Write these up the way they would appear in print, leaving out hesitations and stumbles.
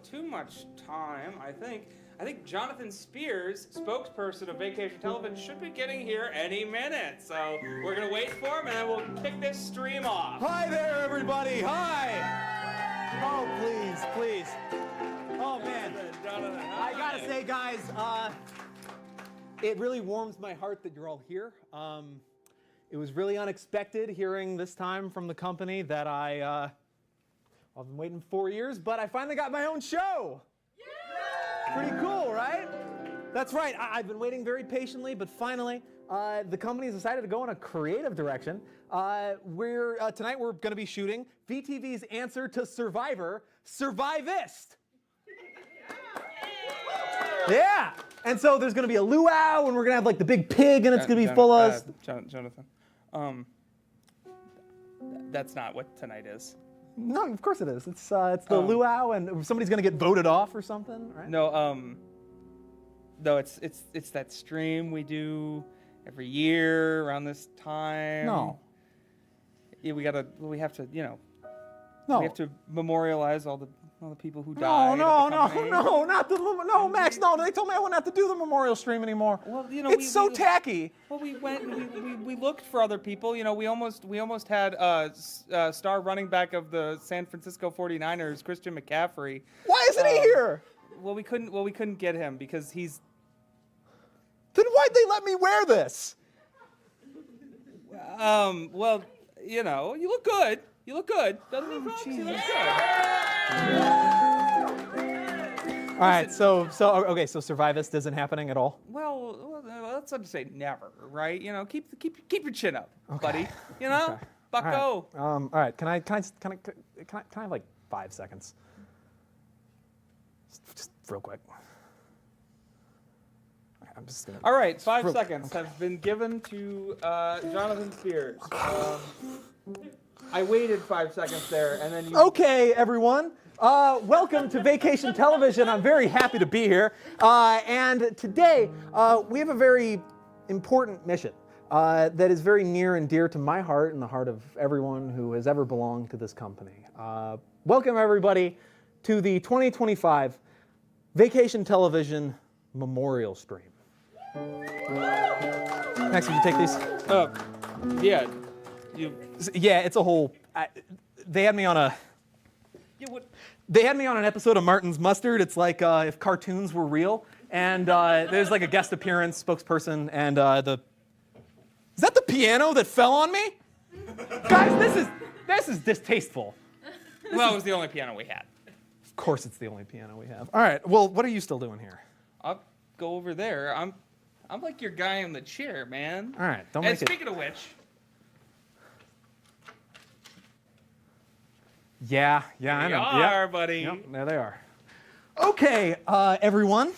too much time, I think Jonathan Spears, spokesperson of Vacation Television, should be getting here any minute. So we're going to wait for him, and then we'll kick this stream off. Hi there, everybody. Hi. Oh, please. Oh, man. Jonathan, I got to say, guys, it really warms my heart that you're all here. It was really unexpected hearing this time from the company that I've been waiting 4 years, but I finally got my own show. Pretty cool, right? That's right. I've been waiting very patiently, but finally, the company's decided to go in a creative direction. Tonight we're going to be shooting VTV's answer to Survivor, Survivist. Yeah. And so there's going to be a luau, and we're going to have like the big pig, and it's going to be full of. Jonathan, that's not what tonight is. No, of course it is. It's the luau, and somebody's going to get voted off or something, right? No, it's that stream we do every year around this time. No. Yeah, we have to, No. we have to memorialize all the people who died. No, not the Max. No, they told me I wouldn't have to do the memorial stream anymore. Well, it's so tacky. Well, we looked for other people. You know, we almost had star running back of the San Francisco 49ers, Christian McCaffrey. Why isn't he here? Well, we couldn't get him because he's. Then why'd they let me wear this? Well, you know, you look good. You look good. Doesn't he, folks? You look good. All right, so Survivist isn't happening at all. Well, that's not to say never, right? You know, keep your chin up, buddy. You know, Okay. bucko. All right. Can I have like 5 seconds? Just real quick. I'm just gonna. All right, 5 seconds have been given to Jonathan Spears. I waited 5 seconds there, and then you. Okay, everyone. Welcome to Vacation Television. I'm very happy to be here. And today, we have a very important mission that is very near and dear to my heart and the heart of everyone who has ever belonged to this company. Welcome, everybody, to the 2025 Vacation Television Memorial Stream. Max, would you take these? Yeah. Yeah, it's a whole. They had me on a. They had me on an episode of Martin's Mustard. It's like if cartoons were real, and there's like a guest appearance spokesperson, and Is that the piano that fell on me? Guys, this is distasteful. Well, it was the only piano we had. Of course, it's the only piano we have. All right. Well, what are you still doing here? I'll go over there. I'm like your guy in the chair, man. All right. Don't And make it. speaking of which. Yeah, I know. They are, buddy. Yep, there they are. Okay, everyone.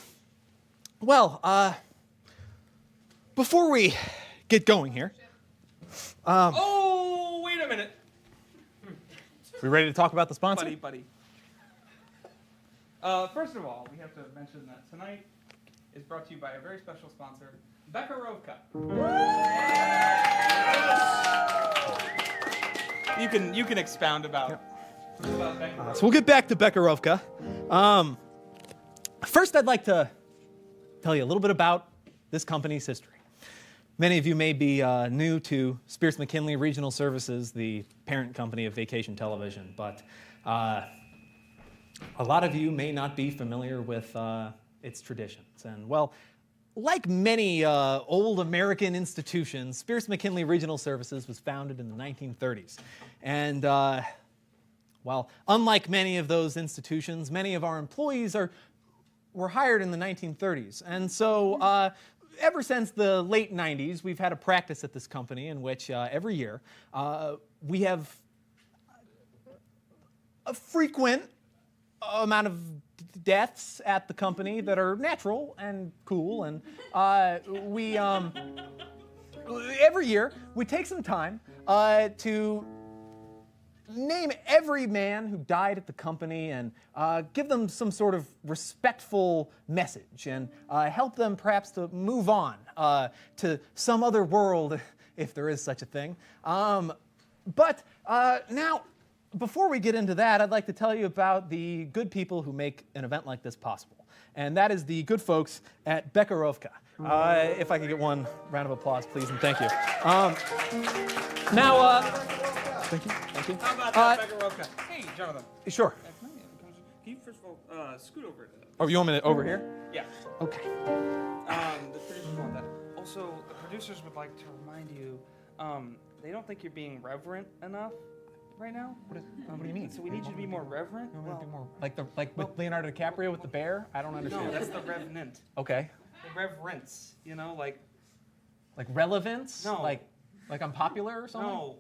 Well, before we get going here. Oh, wait a minute. We ready to talk about the sponsor? Buddy. First of all, we have to mention that tonight is brought to you by a very special sponsor, Bekarovka. You can expound about Bekarovka. So we'll get back to Bekarovka. First, I'd like to tell you a little bit about this company's history. Many of you may be new to Spears McKinley Regional Services, the parent company of Vacation Television, but a lot of you may not be familiar with its traditions. And well, like many old American institutions, Spears McKinley Regional Services was founded in the 1930s. And while unlike many of those institutions, many of our employees were hired in the 1930s. And so ever since the late 90s, we've had a practice at this company in which every year we have a frequent amount of deaths at the company that are natural and cool, and we every year we take some time to name every man who died at the company and give them some sort of respectful message and help them perhaps to move on to some other world, if there is such a thing. But now, before we get into that, I'd like to tell you about the good people who make an event like this possible. And that is the good folks at Bekarovka. If I could get one round of applause, please, and thank you. Now, thank you. How about that, Bekarovka? Hey, Jonathan. Sure. Can you first of all scoot over to Oh, you want me to over here? Yeah. Okay. The producers want that. Also, the producers would like to remind you, they don't think you're being reverent enough right now. What do you mean? So we need you to be more reverent. You want me to be more like with Leonardo DiCaprio with the bear? I don't understand. No, that's the revenant. Okay. The reverence, you know, like relevance? No. Like I'm popular or something? no.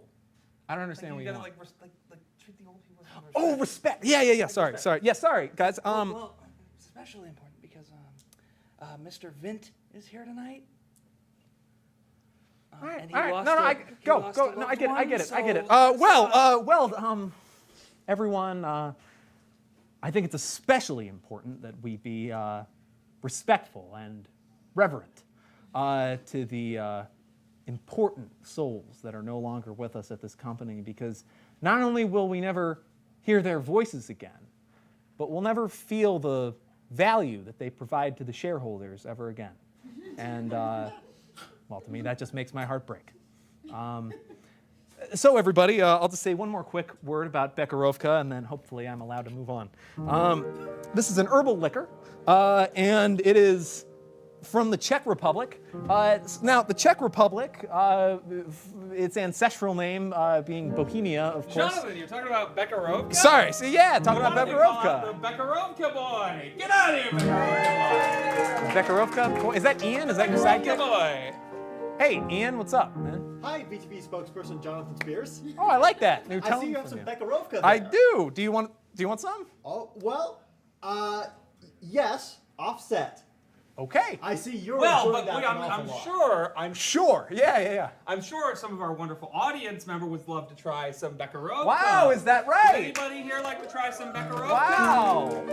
I don't understand Like, what you you gotta want. like treat the old people with respect. Oh, respect. Yeah. Sorry. Yeah, sorry, guys. Well, it's especially important because Mr. Vint is here tonight. All right. And he No, lost no, a- I he go. lost No, a I loved get it. I one, get it. I get it. so Everyone, I think it's especially important that we be respectful and reverent to the important souls that are no longer with us at this company, because not only will we never hear their voices again, but we'll never feel the value that they provide to the shareholders ever again. And, well, to me, that just makes my heart break. So, everybody, I'll just say one more quick word about Bekarovka, and then hopefully I'm allowed to move on. This is an herbal liquor, and it is from the Czech Republic. Now, the Czech Republic, its ancestral name being Bohemia, of course. Jonathan, you're talking about Bekarovka? Sorry, so yeah, talking about Why don't they call Bekarovka. it the Bekarovka boy. Get out of here, Bekarovka Bekarovka? Is that Ian? Is that your boy. sidekick? boy. Hey, Ian, what's up, man? Hi, BTB spokesperson Jonathan Spears. Oh, I like that. New I tone see you have from some Bekarovka there. I do. Do you want some? Oh, well, yes, offset. Okay. I see you're Well, enjoying but that an awful I'm lot. sure. Sure. Yeah. I'm sure some of our wonderful audience members would love to try some Bekarovka. Wow, is that Would right? anybody here like to try some Bekarovka? Wow.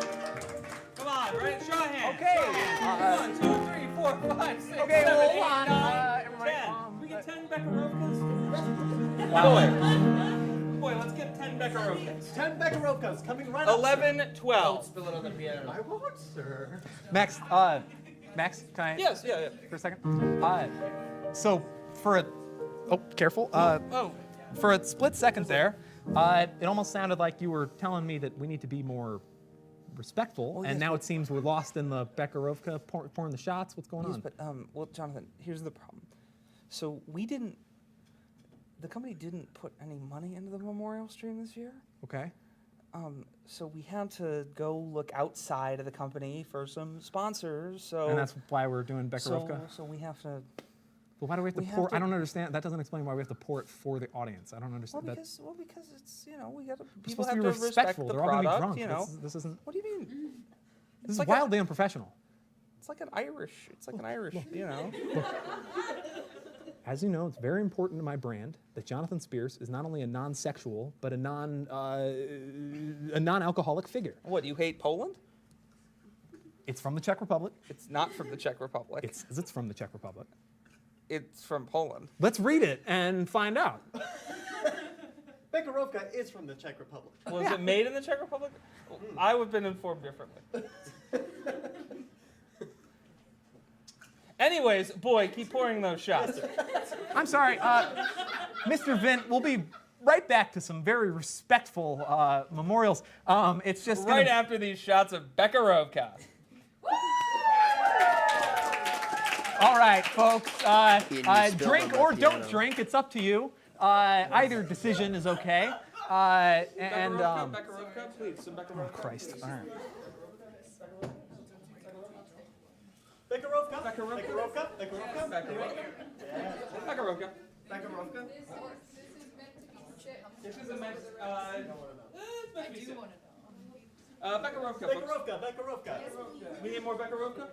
Come on, right? Show of hands. Okay, Show of hands. 1, 2, 3, 4, 5, 6, Okay, 7, well, 8, hold on. 9, Everybody, 10. We get 10 Bekarovkas? Wow. Boy, let's get 10 Bekarovkas. 10 Bekarovkas coming right up. 11, 12. Spill it on the piano. I won't, sir. Max, can I? Yes, yeah. For a second. So for a, careful. Oh, For a split second there, it almost sounded like you were telling me that we need to be more respectful, Well, and yes, now but- it seems we're lost in the Bekarovka pouring the shots. What's going yes, on? but well, Jonathan, here's the problem. So the company didn't put any money into the memorial stream this year. Okay. So we had to go look outside of the company for some sponsors. So And that's why we're doing Bekarovka. So we have to. But why do we have to we have pour? to- I don't understand. That doesn't explain why we have to pour it for the audience. I don't Well, understand. because it's we got to. We're People supposed to have be to respect respectful. the They're all going to be product. drunk. You know. This isn't. What do you mean? This is like wildly unprofessional. It's like an Irish. It's like an Irish. You know. As you know, it's very important to my brand that Jonathan Spears is not only a non-sexual but a non-alcoholic figure. What, you hate Poland? It's from the Czech Republic. It's not from the Czech Republic. It's from the Czech Republic. It's from Poland. Let's read it and find out. Bekarovka is from the Czech Republic. Was Yeah. it made in the Czech Republic? I would have been informed differently. Anyways, boy, keep pouring those shots. I'm sorry, Mr. Vint. We'll be right back to some very respectful memorials. It's just Right gonna, after these shots of Bekarovka. all right, folks. you spilled Drink on or my don't piano. drink. It's up to you. Either decision is okay. And Bekarovka, please, some Bekarovka. Christ. All right. Bekarovka? Bekarovka? Bekarovka? Bekarovka? Bekarovka. Bekarovka? This is a meant, it's meant to be said. Bekarovka, folks. Bekarovka? Bekarovka? We need more Bekarovka?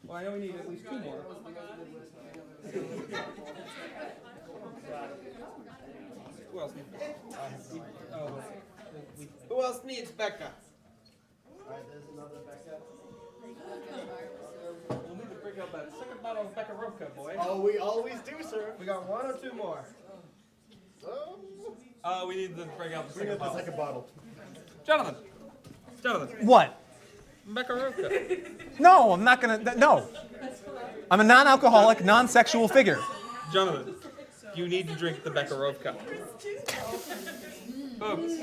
Well, I know we need at least 2 more. Who else needs Who else needs Becca? Alright, there's another Beka. We'll need to bring up that second bottle of Bekarovka, boy. Oh, we always do, sir. We got 1 or 2 more. So, We need to bring out the Bring second up the bottle. second bottle. Jonathan, What? Bekarovka. No, I'm not gonna. No. I'm a non-alcoholic, non-sexual figure. Jonathan, you need to drink the Bekarovka. Folks,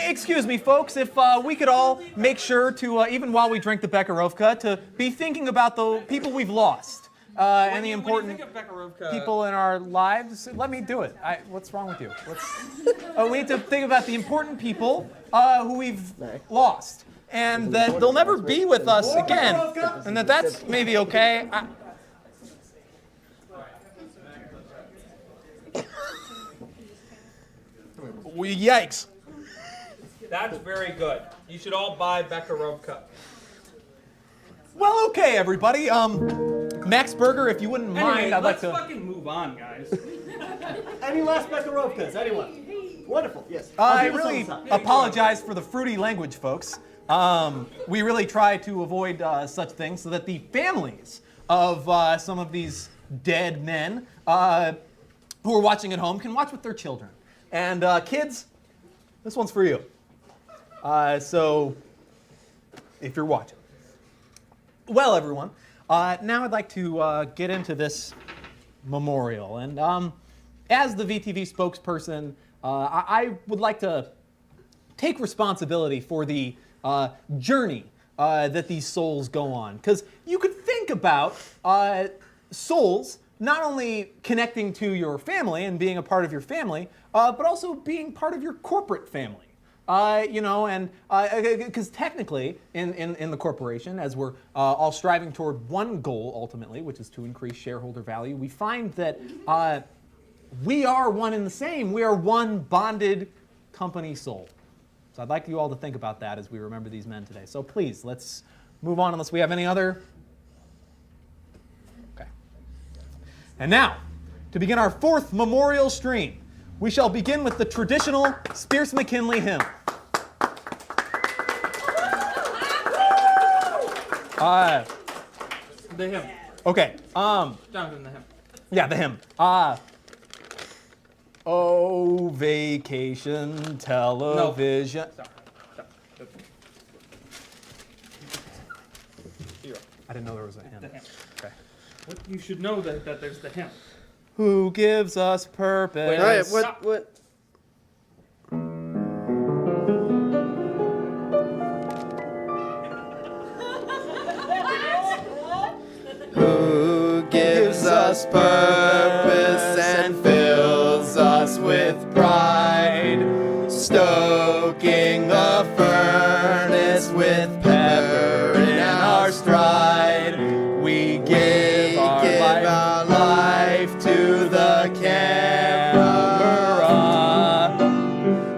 Excuse me, folks, if we could all make sure to, even while we drink the Bekarovka, to be thinking about the people we've lost and the important when you think of Bekarovka, people in our lives. Let me do it. What's wrong with you? We need to think about the important people who we've lost, and that they'll never be with us again, and that's maybe okay. Yikes. that's very good. You should all buy Bekarovka. Well, okay, everybody. Max Burger, if you wouldn't mind, Anyway, I'd like let's to. fucking move on, guys. Any last Bekarovkas? Anyone? Wonderful. Yes. I I'll give us really some. apologize for the fruity language, folks. We really try to avoid such things so that the families of some of these dead men who are watching at home can watch with their children. And kids, this one's for you. So, if you're watching. Well, everyone, now I'd like to get into this memorial. And as the VTV spokesperson, I would like to take responsibility for the journey that these souls go on. Because you could think about souls not only connecting to your family and being a part of your family, but also being part of your corporate family. And because technically in the corporation, as we're all striving toward one goal ultimately, which is to increase shareholder value, we find that we are one and the same. We are one bonded company soul. So I'd like you all to think about that as we remember these men today. So please, let's move on unless we have any other. Okay. And now, to begin our fourth memorial stream, we shall begin with the traditional Spears McKinley hymn. The hymn. Okay. Jonathan, the hymn. Yeah, the hymn. Oh, vacation television. Stop. You're right. I didn't know there was a hymn. The hymn. Okay. What, you should know that there's the hymn. Who gives us purpose? Wait, All right, Stop. what? Who gives us purpose and fills us with pride, stoking the furnace with pepper in our stride. We give our life to the camera.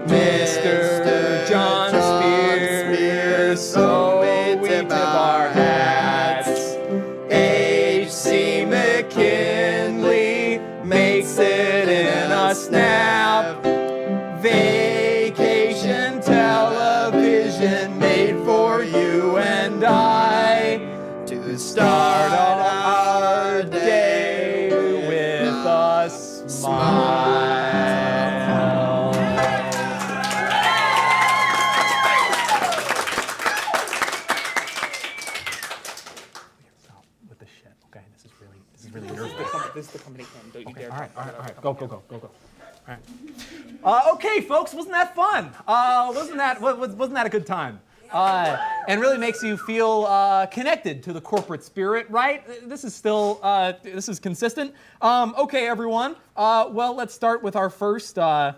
Mr. John Spears, so we tip our hats. H.C. McKinley makes it in a snap. Vacation television made for you and I to start our day with a smile. Stop with the shit. Okay, this is really nerve-wracking. This is the company hymn. Don't you dare. All right. talk about it. Go. All right. Okay, folks, wasn't that fun? Wasn't that a good time? And really makes you feel connected to the corporate spirit, right? This is still this is consistent. Okay, everyone. Well, let's start with our first loved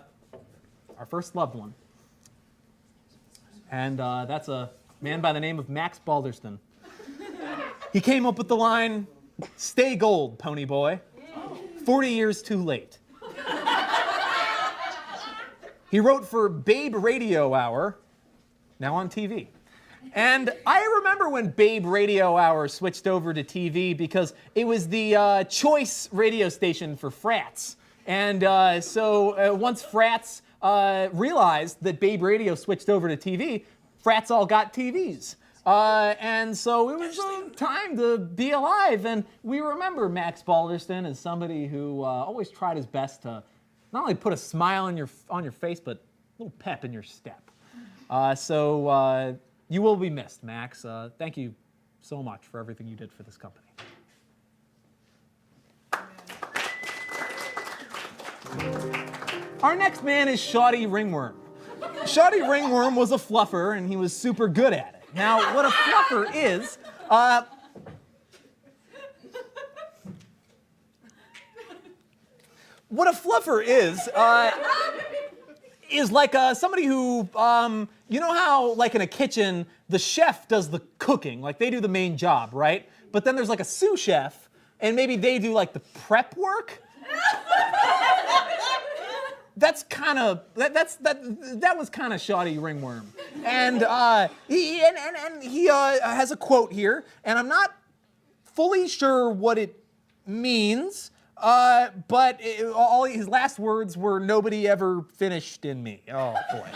one, and that's a man by the name of Max Balderston. He came up with the line, "Stay gold, pony boy. 40 years too late." He wrote for Babe Radio Hour, now on TV. And I remember when Babe Radio Hour switched over to TV because it was the choice radio station for frats. And so once frats realized that Babe Radio switched over to TV, frats all got TVs. And so it was time to be alive. And we remember Max Balderston as somebody who always tried his best to not only put a smile on your face, but a little pep in your step. So you will be missed, Max. Thank you so much for everything you did for this company. Our next man is Shoddy Ringworm. Shoddy Ringworm was a fluffer, and he was super good at it. Now, what a fluffer is, like somebody who, you know how, like in a kitchen, the chef does the cooking, like they do the main job, right? But then there's like a sous chef, and maybe they do like the prep work. That's kind of that was kind of Shoddy Ringworm, and he has a quote here, and I'm not fully sure what it means, but all his last words were "Nobody ever finished in me." Oh boy.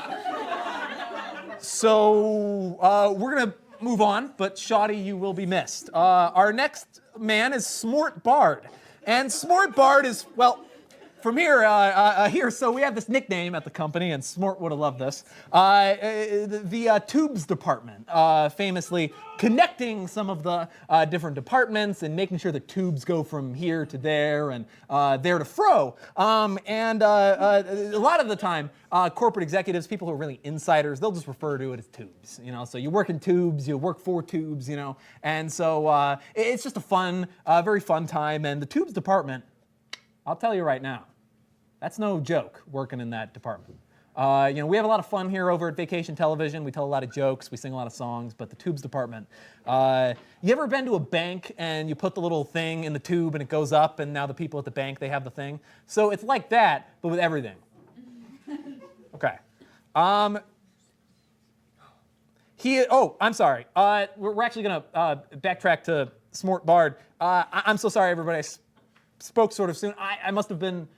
So we're gonna move on, but Shoddy, you will be missed. Our next man is Smort Bard, and Smort Bard is, well, from here, so we have this nickname at the company, and Smort would have loved this. The tubes department, famously connecting some of the different departments and making sure the tubes go from here to there and there to fro. And a lot of the time, corporate executives, people who are really insiders, they'll just refer to it as tubes. You know, so you work in tubes, you work for tubes, you know, and so it's just a fun, very fun time. And the tubes department, I'll tell you right now, that's no joke, working in that department. You know, we have a lot of fun here over at Vacation Television. We tell a lot of jokes, we sing a lot of songs, but the tubes department. You ever been to a bank and you put the little thing in the tube and it goes up, and now the people at the bank, they have the thing? So it's like that, but with everything. Okay. I'm sorry. We're actually going to backtrack to Smort Bard. I'm so sorry, everybody. I spoke sort of soon. I must have been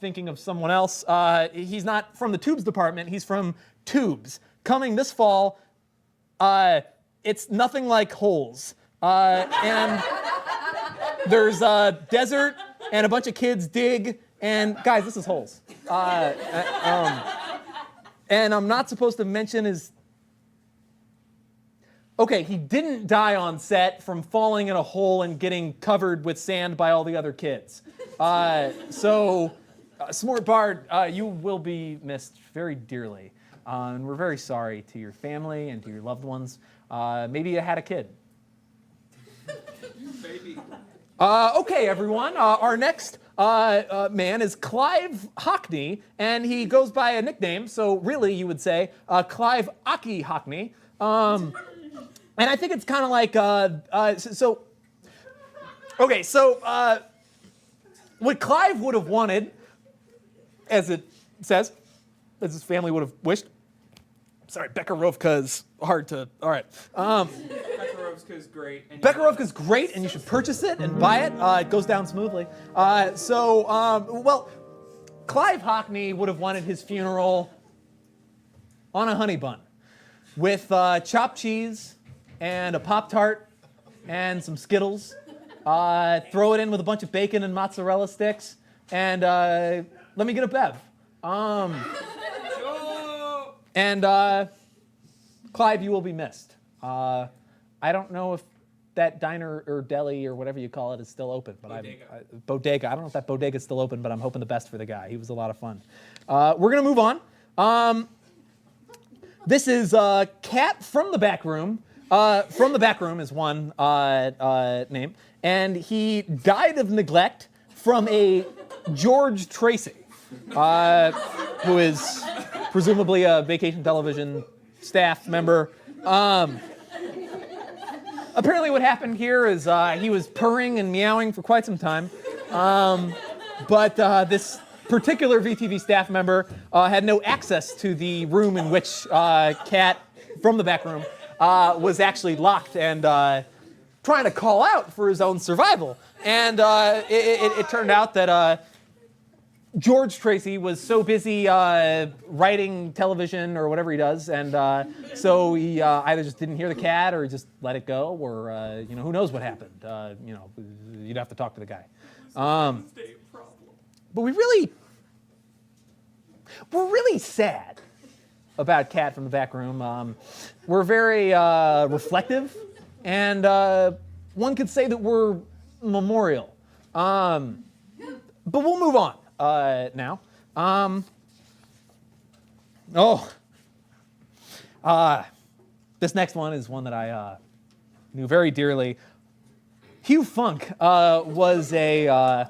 thinking of someone else. He's not from the tubes department, he's from Tubes. Coming this fall, it's nothing like Holes. And there's a desert and a bunch of kids dig, and guys, this is Holes. And I'm not supposed to mention his... Okay, he didn't die on set from falling in a hole and getting covered with sand by all the other kids. Smort Bard, you will be missed very dearly. And we're very sorry to your family and to your loved ones. Maybe you had a kid. Maybe. Okay, everyone. Our next man is Clive Hockney, and he goes by a nickname, so really you would say Clive Aki Hockney. And I think it's kind of like, what Clive would have wanted, as it says, as his family would have wished. Sorry, Bekarovka is hard to, all right. Bekarovka is great. Bekarovka is great, and you should purchase it and buy it. It goes down smoothly. Clive Hockney would have wanted his funeral on a honey bun with chopped cheese and a Pop-Tart and some Skittles. Throw it in with a bunch of bacon and mozzarella sticks, and let me get a bev. And Clive, you will be missed. I don't know if that diner or deli or whatever you call it is still open, but bodega. I don't know if that bodega is still open, but I'm hoping the best for the guy. He was a lot of fun. We're gonna move on. This is Cat from the Back Room. From the Back Room is one name, and he died of neglect from a George Tracy, who is presumably a Vacation Television staff member. Apparently what happened here is he was purring and meowing for quite some time, but this particular VTV staff member had no access to the room in which Cat from the Back Room was actually locked and trying to call out for his own survival. And it turned out that George Tracy was so busy writing television or whatever he does, and so he either just didn't hear the cat or just let it go, or who knows what happened. You'd have to talk to the guy. But we really We're really sad about Kat from the back room. We're very reflective, and one could say that we're memorial. But we'll move on now. This next one is one that I knew very dearly. Hugh Funk was a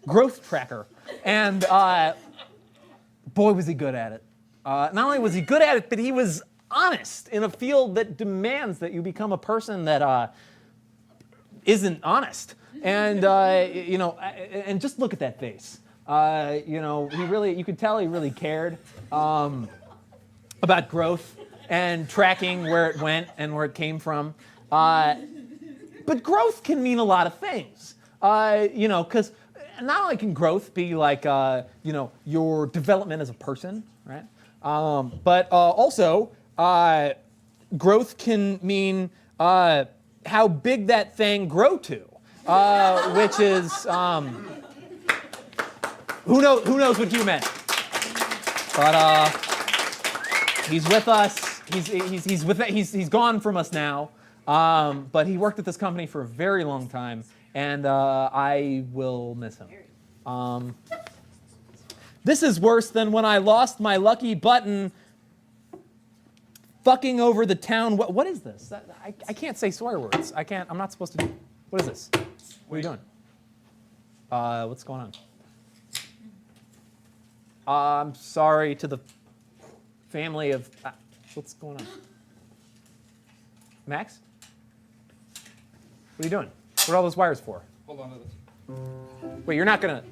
growth tracker, and boy, was he good at it. Not only was he good at it, but he was honest in a field that demands that you become a person that isn't honest. And and just look at that face. You could tell he really cared about growth and tracking where it went and where it came from. But growth can mean a lot of things, because not only can growth be like, your development as a person, right? But also, growth can mean how big that thing grow to, which is, who knows what you meant? But he's with us. He's gone from us now. But he worked at this company for a very long time, and I will miss him. This is worse than when I lost my lucky button fucking over the town. What is this? I can't say swear words. I'm not supposed to do. What is this? What are you doing? What's going on? I'm sorry to the family of... what's going on? Max? What are you doing? What are all those wires for? Hold on to this. Wait, you're not gonna...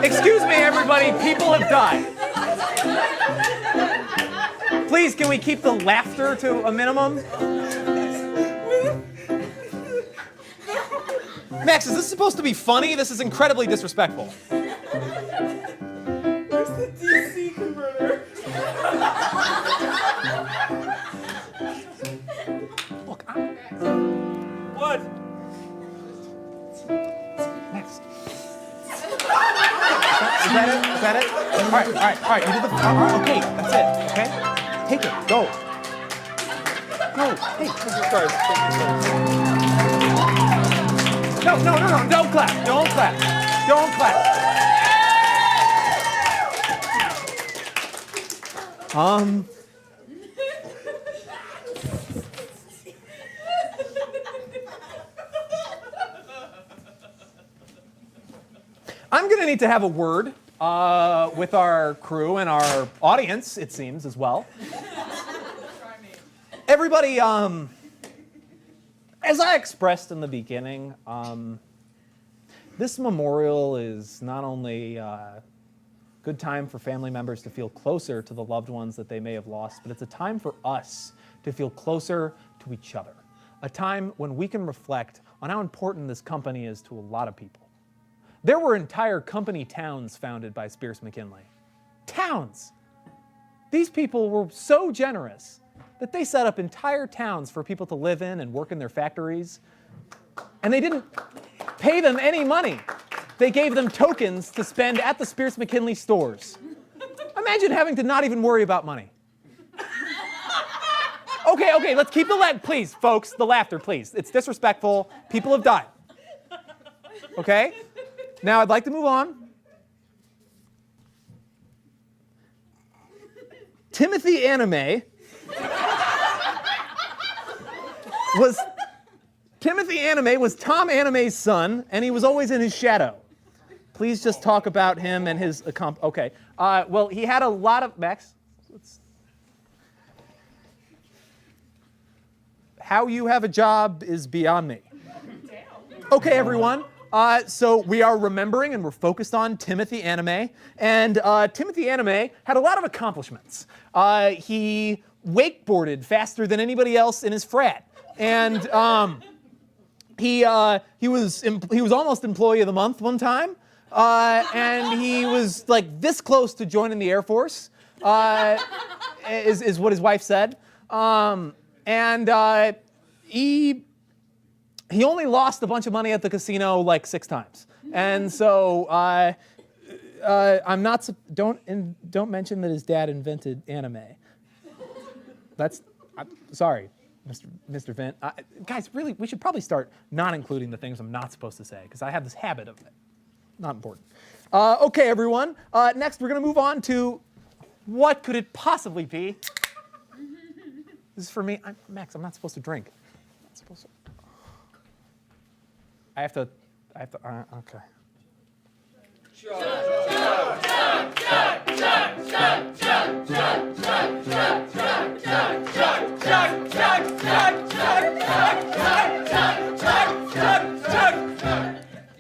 Excuse me, everybody, people have died. Please, can we keep the laughter to a minimum? Max, is this supposed to be funny? This is incredibly disrespectful. Where's the DC converter? Look, What? Max. Is that it? All right. You did the. All right, okay, that's it. Okay, take it. Go. Hey. No. Don't clap. I'm going to need to have a word with our crew and our audience, it seems, as well. Everybody, as I expressed in the beginning, this memorial is not only a good time for family members to feel closer to the loved ones that they may have lost, but it's a time for us to feel closer to each other. A time when we can reflect on how important this company is to a lot of people. There were entire company towns founded by Spears McKinley. Towns! These people were so generous that they set up entire towns for people to live in and work in their factories. And they didn't pay them any money. They gave them tokens to spend at the Spears McKinley stores. Imagine having to not even worry about money. Okay, let's keep the please, folks, the laughter, please. It's disrespectful. People have died. Okay? Now I'd like to move on. Timothy Anime was Timothy Anime was Tom Anime's son, and he was always in his shadow. Please just talk about him and his Okay. Well, he had a lot of Max. How you have a job is beyond me. Okay, everyone. So we are remembering and we're focused on Timothy Anime. And Timothy Anime had a lot of accomplishments. He wakeboarded faster than anybody else in his frat. And he was almost Employee of the Month one time. And he was like this close to joining the Air Force, is what his wife said. He only lost a bunch of money at the casino like 6 times. And so don't mention that his dad invented anime. I'm sorry, Mr. Vint. Guys, really, we should probably start not including the things I'm not supposed to say because I have this habit of it. Not important. Okay, everyone. Next, we're going to move on to what could it possibly be? This is for me. Max, I'm not supposed to drink. I'm not supposed to. I have to, okay.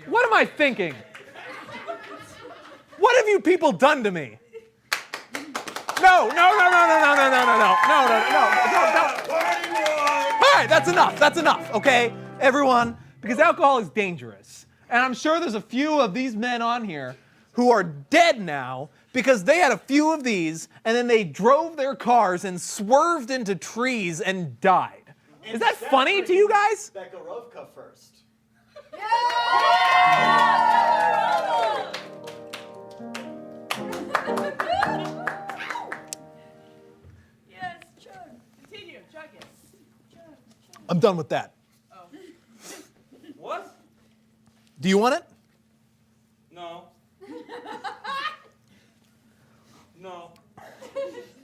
What am I thinking? What have you people done to me? No. All right, that's enough, okay? Everyone, because alcohol is dangerous. And I'm sure there's a few of these men on here who are dead now because they had a few of these and then they drove their cars and swerved into trees and died. Is that funny to you guys? Bekarovka first. Yes, chug. Continue, chug it. Chug. I'm done with that. Oh. What? Do you want it? No. No.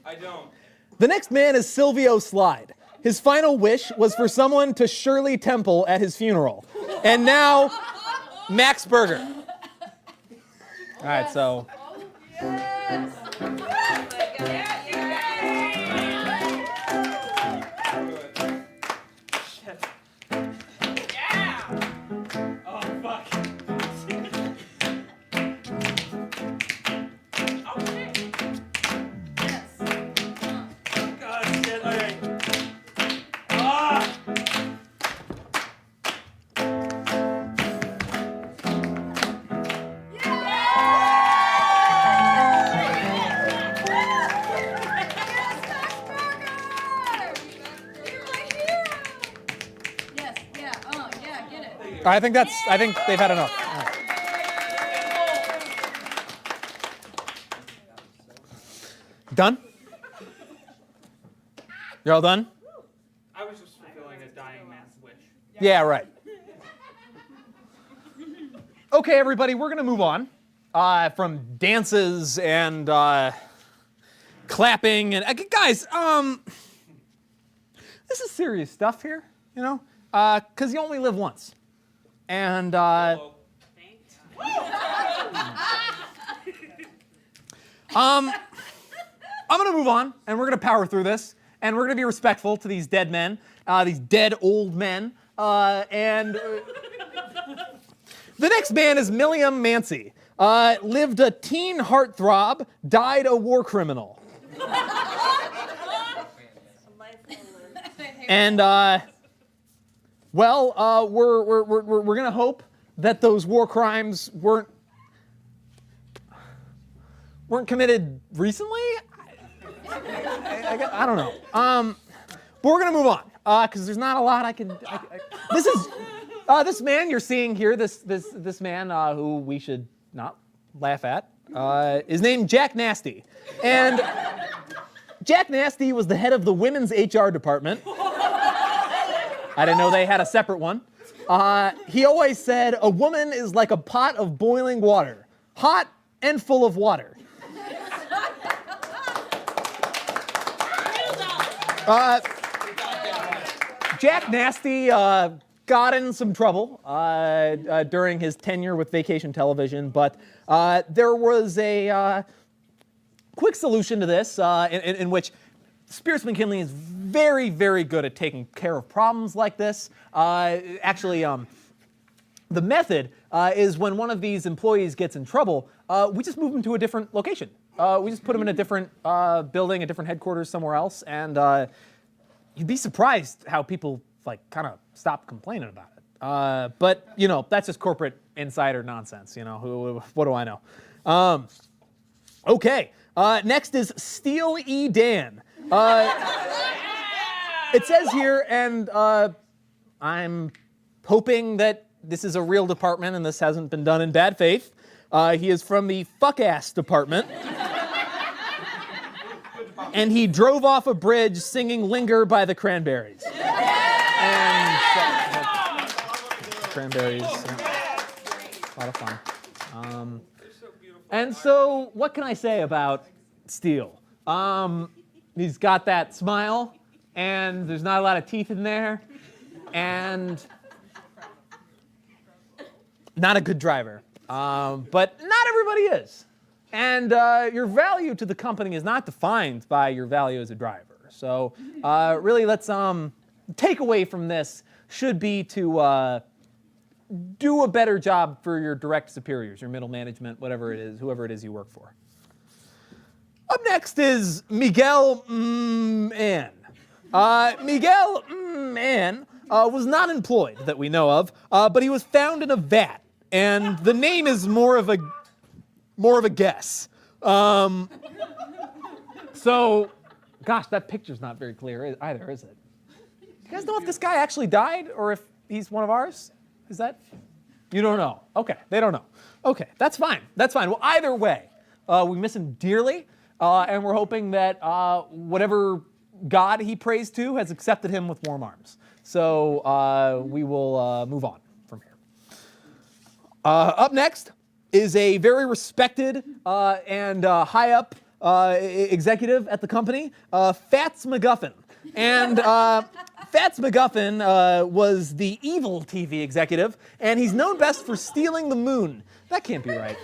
I don't. The next man is Silvio Slide. His final wish was for someone to Shirley Temple at his funeral. And now, Max Berger. All right, so. Yes. Shit. Yeah! Oh, fuck. Okay. Yes. God, shit. Okay. Ah! I think they've had enough. All right. Done? You're all done? I was just fulfilling a dying man's wish. Yeah, right. Okay, everybody, we're going to move on from dances and clapping. And guys, this is serious stuff here, you know, because you only live once. And I'm going to move on, and we're going to power through this, and we're going to be respectful to these dead men, these dead old men. The next man is Milliam Mancy. Lived a teen heartthrob, died a war criminal. And we're gonna hope that those war crimes weren't committed recently. I don't know. But we're gonna move on because there's not a lot I can. This is this man you're seeing here. This man who we should not laugh at is named Jack Nasty, and Jack Nasty was the head of the women's HR department. I didn't know they had a separate one. He always said, a woman is like a pot of boiling water, hot and full of water. Jack Nasty got in some trouble during his tenure with Vacation Television, but there was a quick solution to this in which Spears McKinley is very, very good at taking care of problems like this. Actually, the method is when one of these employees gets in trouble, we just move them to a different location. We just put them in a different building, a different headquarters somewhere else, and you'd be surprised how people kind of stop complaining about it. But that's just corporate insider nonsense. What do I know? Okay. Next is Steel E. Dan. It says here, and I'm hoping that this is a real department and this hasn't been done in bad faith. He is from the fuck-ass department. And he drove off a bridge singing Linger by the Cranberries. And Cranberries, yeah. A lot of fun. And so, what can I say about Steele? He's got that smile, and there's not a lot of teeth in there, and not a good driver. But not everybody is. And your value to the company is not defined by your value as a driver. So really, let's take away from this should be to do a better job for your direct superiors, your middle management, whatever it is, whoever it is you work for. Up next is Miguel Mann. Miguel Mann was not employed that we know of, but he was found in a vat, and the name is more of a guess. So, gosh, that picture's not very clear either, is it? You guys know if this guy actually died or if he's one of ours? Is that? You don't know. Okay, they don't know. Okay, that's fine. That's fine. Well, either way, we miss him dearly, and we're hoping that whatever God he prays to has accepted him with warm arms. So we will move on from here. Up next is a very respected and high-up executive at the company, Fats McGuffin. And Fats McGuffin was the evil TV executive, and he's known best for stealing the moon. That can't be right.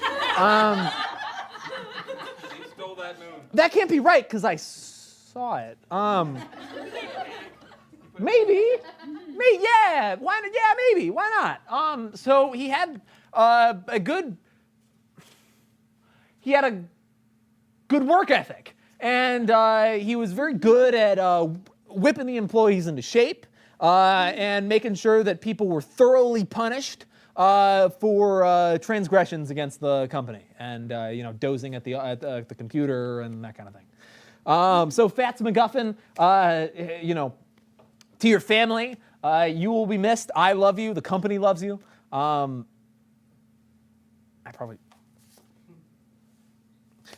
He stole that moon. That can't be right, because I saw it. Maybe. Yeah. Why not? Yeah, maybe. Why not? So he had a good work ethic, and he was very good at whipping the employees into shape and making sure that people were thoroughly punished for transgressions against the company, and dozing at the computer and that kind of thing. So Fats McGuffin, to your family, you will be missed. I love you. The company loves you.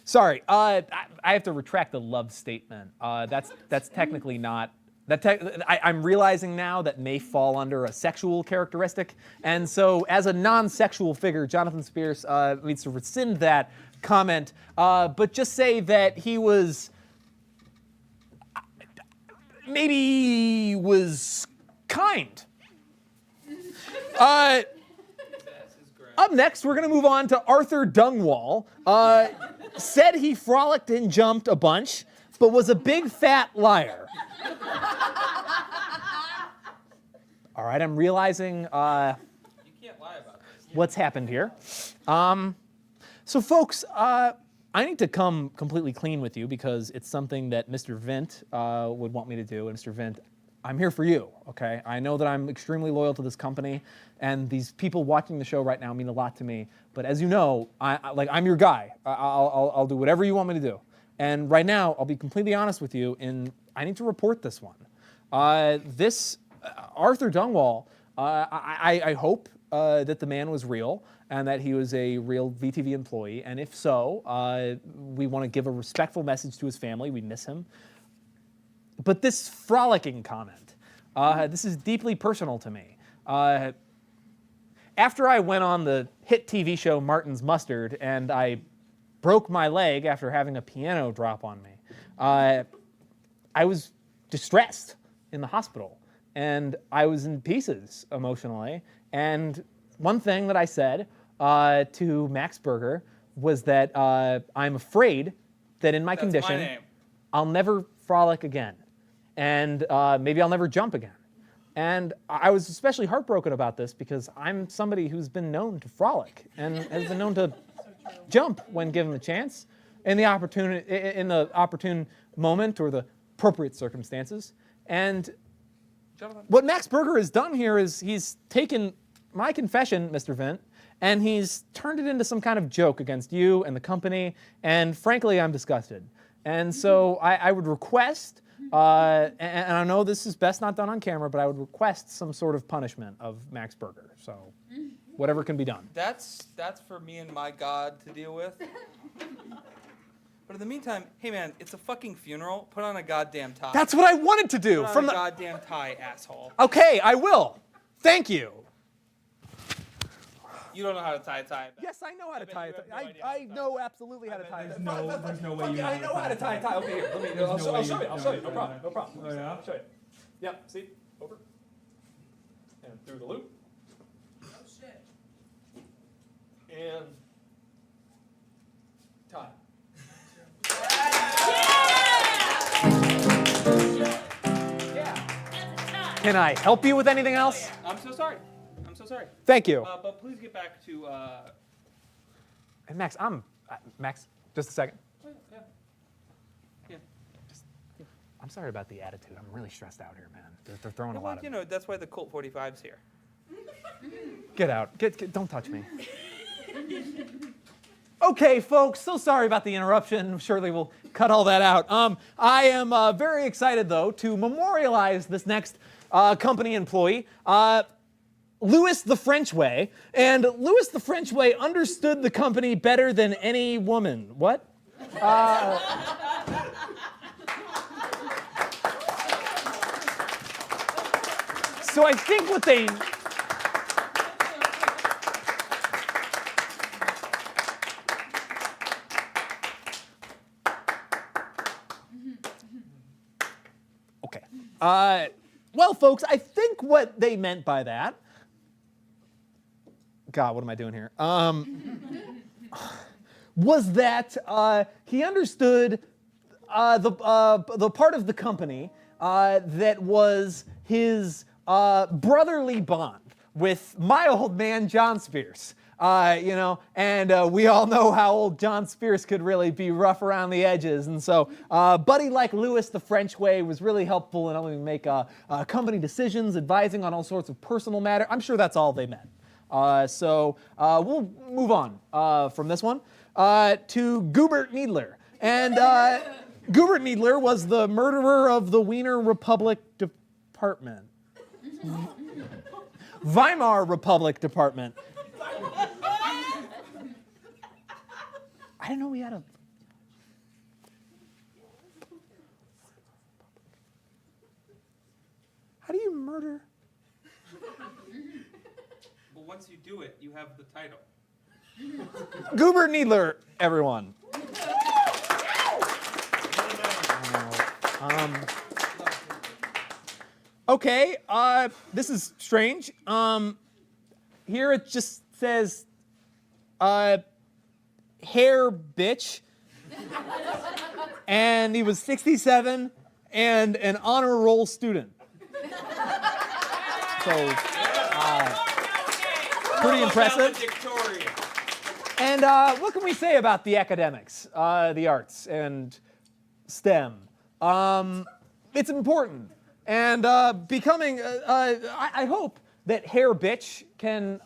Sorry, I have to retract the love statement. That's technically not. I'm realizing now that may fall under a sexual characteristic, and so as a non-sexual figure, Jonathan Spears needs to rescind that comment, but just say that he was kind. Up next, we're going to move on to Arthur Dungwall. Said he frolicked and jumped a bunch, but was a big fat liar. All right, I'm realizing You can't lie about this. what's happened here. So folks, I need to come completely clean with you because it's something that Mr. Vint would want me to do. And Mr. Vint, I'm here for you, okay? I know that I'm extremely loyal to this company, and these people watching the show right now mean a lot to me. But as you know, I'm your guy. I'll do whatever you want me to do. And right now, I'll be completely honest with you, and I need to report this one. This Arthur Dungwall, I hope that the man was real and that he was a real VTV employee. And if so, we want to give a respectful message to his family. We miss him. But this frolicking comment, this is deeply personal to me. After I went on the hit TV show Martin's Mustard and I broke my leg after having a piano drop on me, I was distressed in the hospital. and I was in pieces emotionally. And one thing that I said to Max Berger was that I'm afraid that in my That's condition, my name. I'll never frolic again, and maybe I'll never jump again. And I was especially heartbroken about this because I'm somebody who's been known to frolic and has been known to jump when given the chance, in the opportune moment or the appropriate circumstances. And what Max Berger has done here is he's taken my confession, Mr. Vint, and he's turned it into some kind of joke against you and the company, and frankly, I'm disgusted. And so I would request, and I know this is best not done on camera, but I would request some sort of punishment of Max Berger. So whatever can be done. That's for me and my God to deal with. But in the meantime, hey man, it's a fucking funeral. Put on a goddamn tie. That's what I wanted to do. Put on a goddamn tie, asshole. Okay, I will. Thank you. You don't know how to tie a tie. Yes, I know how to bet tie you a have no tie. idea I how to tie know absolutely how to tie a tie. There's no way you I know how to tie a tie. Okay, here. Let me. I'll show you. I'll show you. No problem. No problem. Oh, yeah? I'll show you. Yep. See, over, and through the loop, Oh, shit. and tie. Yeah. Can I help you with anything else? I'm so sorry. I'm so sorry. Thank you. But please get back to. And Max, Max. Just a second. Yeah. Yeah. I'm sorry about the attitude. I'm really stressed out here, man. They're throwing a Well, lot of. you know, that's why the Colt 45's here. Get out. Get, don't touch me. Okay, folks, so sorry about the interruption. Surely we'll cut all that out. I am very excited, though, to memorialize this next company employee, Louis the French Way. And Louis the French Way understood the company better than any woman. What? So I think what they... Okay. Well, folks, I think what they meant by that... God, what am I doing here? Was that he understood the part of the company that was his brotherly bond with my old man, John Spears. And we all know how old John Spears could really be rough around the edges. And so buddy like Louis the French Way was really helpful in helping make company decisions, advising on all sorts of personal matter. I'm sure that's all they meant. So we'll move on from this one to Gubert Needler. And Gubert Needler was the murderer of the Wiener Republic Department. Weimar Republic Department. I didn't know we had a... How do you murder? But once you do it, you have the title. Gubert Needler, everyone. Okay, this is strange. Here it just says, hair bitch. And he was 67 and an honor roll student. So, pretty impressive. Valedictorian. And what can we say about the academics, the arts, and STEM? It's important. And becoming, I hope that Hair Bitch can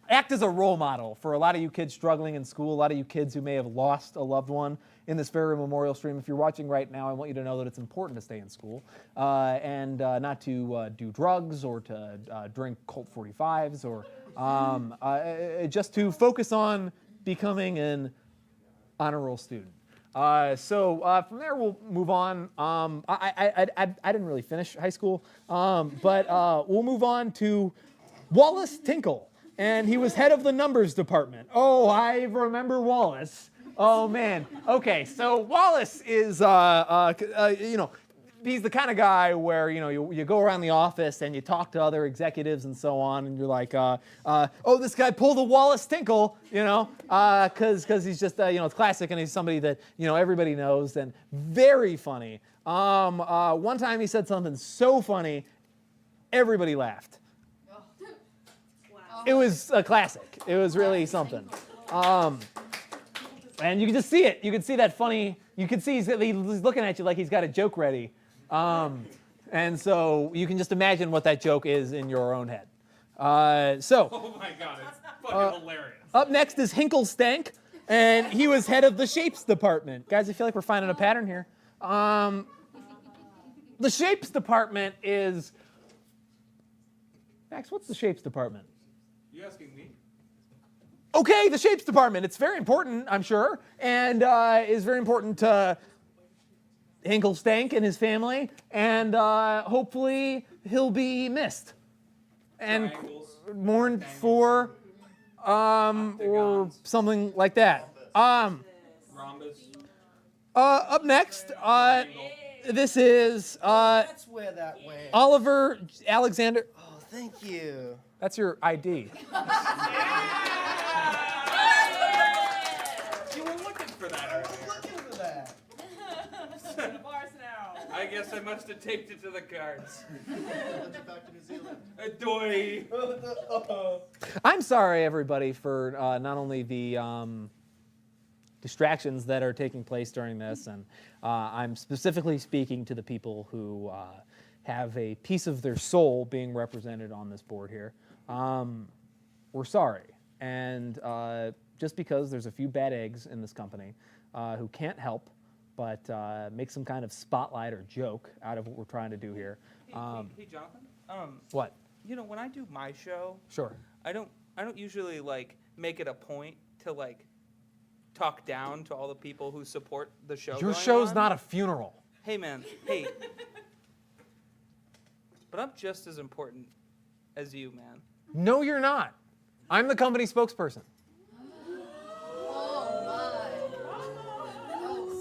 act as a role model for a lot of you kids struggling in school, a lot of you kids who may have lost a loved one in this very memorial stream. If you're watching right now, I want you to know that it's important to stay in school and not to do drugs or to drink Colt 45s or just to focus on becoming an honor roll student. So from there, we'll move on. I didn't really finish high school, but we'll move on to Wallace Tinkle. And he was head of the numbers department. Oh, I remember Wallace. Oh, man. Okay, so Wallace is, he's the kind of guy where, you know, you go around the office and you talk to other executives and so on, and you're like, oh, this guy pulled the Wallace Tinkle, you know, because he's just, you know, it's classic, and he's somebody that, you know, everybody knows, and very funny. One time he said something so funny, everybody laughed. It was a classic. It was really something. And you can just see it. You can see that funny. You can see he's looking at you like he's got a joke ready. And so you can just imagine what that joke is in your own head. Oh my God, it's fucking hilarious. Up next is Hinklestank, and he was head of the Shapes Department. Guys, I feel like we're finding a pattern here. The Shapes Department is... Max, what's the Shapes Department? You asking me? Okay, the Shapes Department. It's very important, I'm sure, and is very important to Hinklestank and his family, and hopefully he'll be missed and mourned for, or something like that. Rhombus. Up next, this is That's where that went. Oliver Alexander. Oh, thank you. That's your ID. You were looking for that earlier. Looking for that. The bars now. I guess I must have taped it to the cards. Back to New Zealand. Doy. I'm sorry, everybody, for not only the distractions that are taking place during this, and I'm specifically speaking to the people who have a piece of their soul being represented on this board here. We're sorry, and just because there's a few bad eggs in this company who can't help but make some kind of spotlight or joke out of what we're trying to do here. Hey, Jonathan. What? You know, when I do my show, Sure. I don't usually like make it a point to like talk down to all the people who support the show. Your going show's on. not a funeral. Hey, man. Hey. But I'm just as important as you, man. No, you're not. I'm the company spokesperson.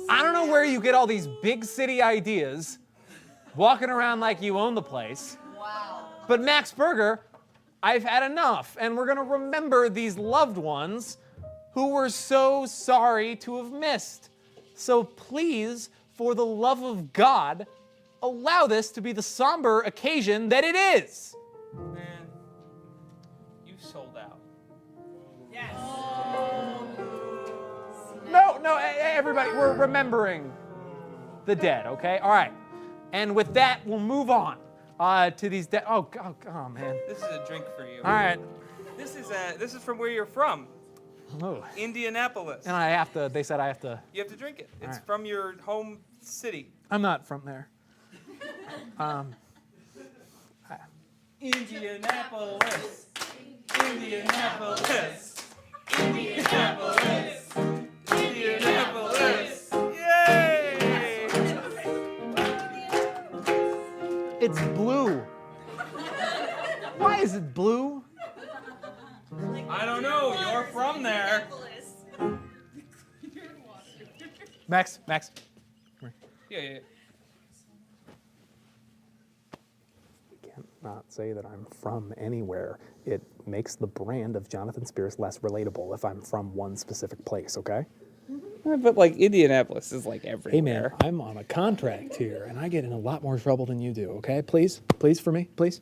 I don't know where you get all these big city ideas, walking around like you own the place. Wow. But Max Berger, I've had enough, and we're going to remember these loved ones who we're so sorry to have missed. So please, for the love of God, allow this to be the somber occasion that it is. Man, you sold out. Yes. No, everybody, we're remembering the dead, okay? All right. And with that, we'll move on to these dead. Oh, man. This is a drink for you. All right. This is from where you're from, Oh. Indianapolis. And they said I have to. You have to drink it. It's right. from your home city. I'm not from there. Indianapolis. Indianapolis. Indianapolis. Indianapolis. Yay! It's blue. Why is it blue? I don't know. You're from there. Max. Yeah. Can't not say that I'm from anywhere. It makes the brand of Jonathan Spears less relatable if I'm from one specific place, okay? But like Indianapolis is like everywhere. Hey man, I'm on a contract here and I get in a lot more trouble than you do, okay? Please for me, please.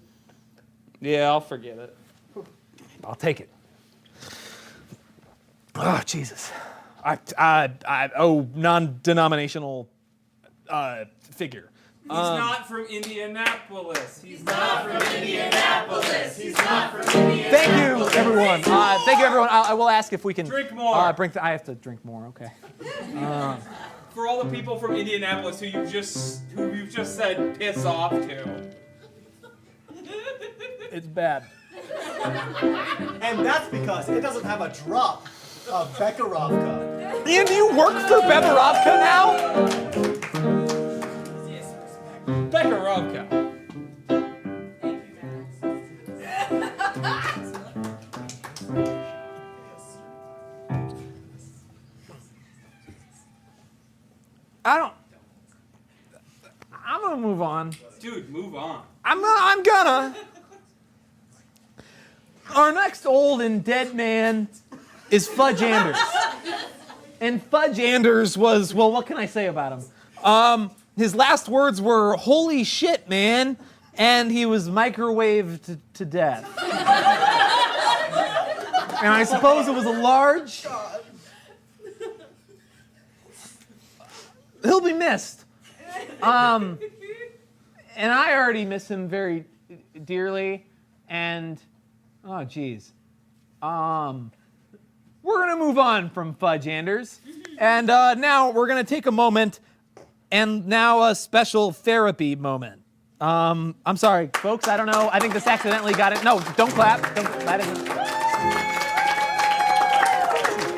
Yeah, I'll forget it. I'll take it. Oh, Jesus. I owe non-denominational figure. He's not from Indianapolis. He's not from Indianapolis. He's not from Indianapolis. Thank you, everyone. Thank you, everyone. I will ask if we can Drink more. I have to drink more. Okay. For all the people from Indianapolis who you've just said piss off to. It's bad. And that's because it doesn't have a drop of Bekarovka. Ian, do you work for Beverovka now? Bekarovka. I'm gonna move on. Dude, move on. I'm gonna. Our next old and dead man is Fudge Anders. And Fudge Anders was, well, what can I say about him? His last words were, "Holy shit, man," and he was microwaved to death. And I suppose it was a large. He'll be missed. And I already miss him very dearly. And, oh, geez. We're going to move on from Fudge Anders. And now we're going to take a moment, and now a special therapy moment. I'm sorry, folks, I don't know. I think this accidentally got it. No, don't clap. That isn't.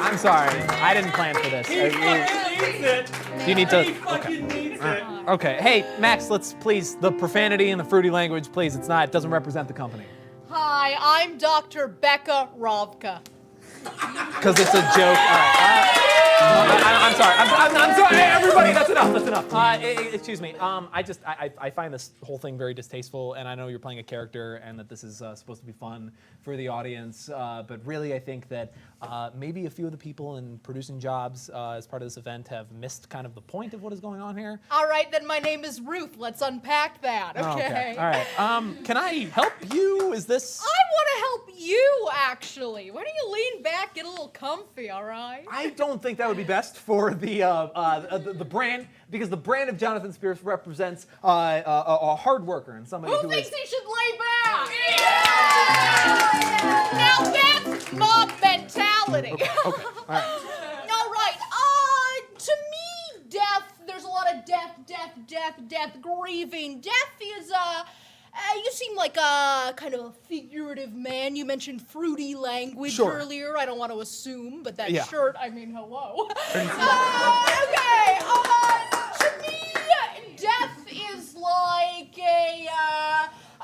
I'm sorry. I didn't plan for this. He fucking needs it. Do you need to? He fucking needs it. Okay. Hey, Max, let's please, the profanity and the fruity language, please. It doesn't represent the company. Hi, I'm Dr. Becca Rovka. Because it's a joke. All right. I'm sorry. I'm sorry. Hey, everybody, that's enough. Excuse me. I find this whole thing very distasteful, and I know you're playing a character, and that this is supposed to be fun for the audience. But really, I think that maybe a few of the people in producing jobs as part of this event have missed kind of the point of what is going on here. All right, then my name is Ruth. Let's unpack that, okay? All right. Can I help you? Is this? I want to help you, actually. Why don't you lean back, get a little comfy, all right? I don't think that would be best for the brand, because the brand of Jonathan Spears represents a hard worker and somebody Who who thinks is. he should lay back? Now that's mob mentality. Okay. All right. All right. To me, death, there's a lot of death, grieving. Death is, you seem like a kind of a figurative man. You mentioned fruity language Sure. earlier. I don't want to assume, but that Yeah. shirt, I mean, hello. Okay. To me, death is like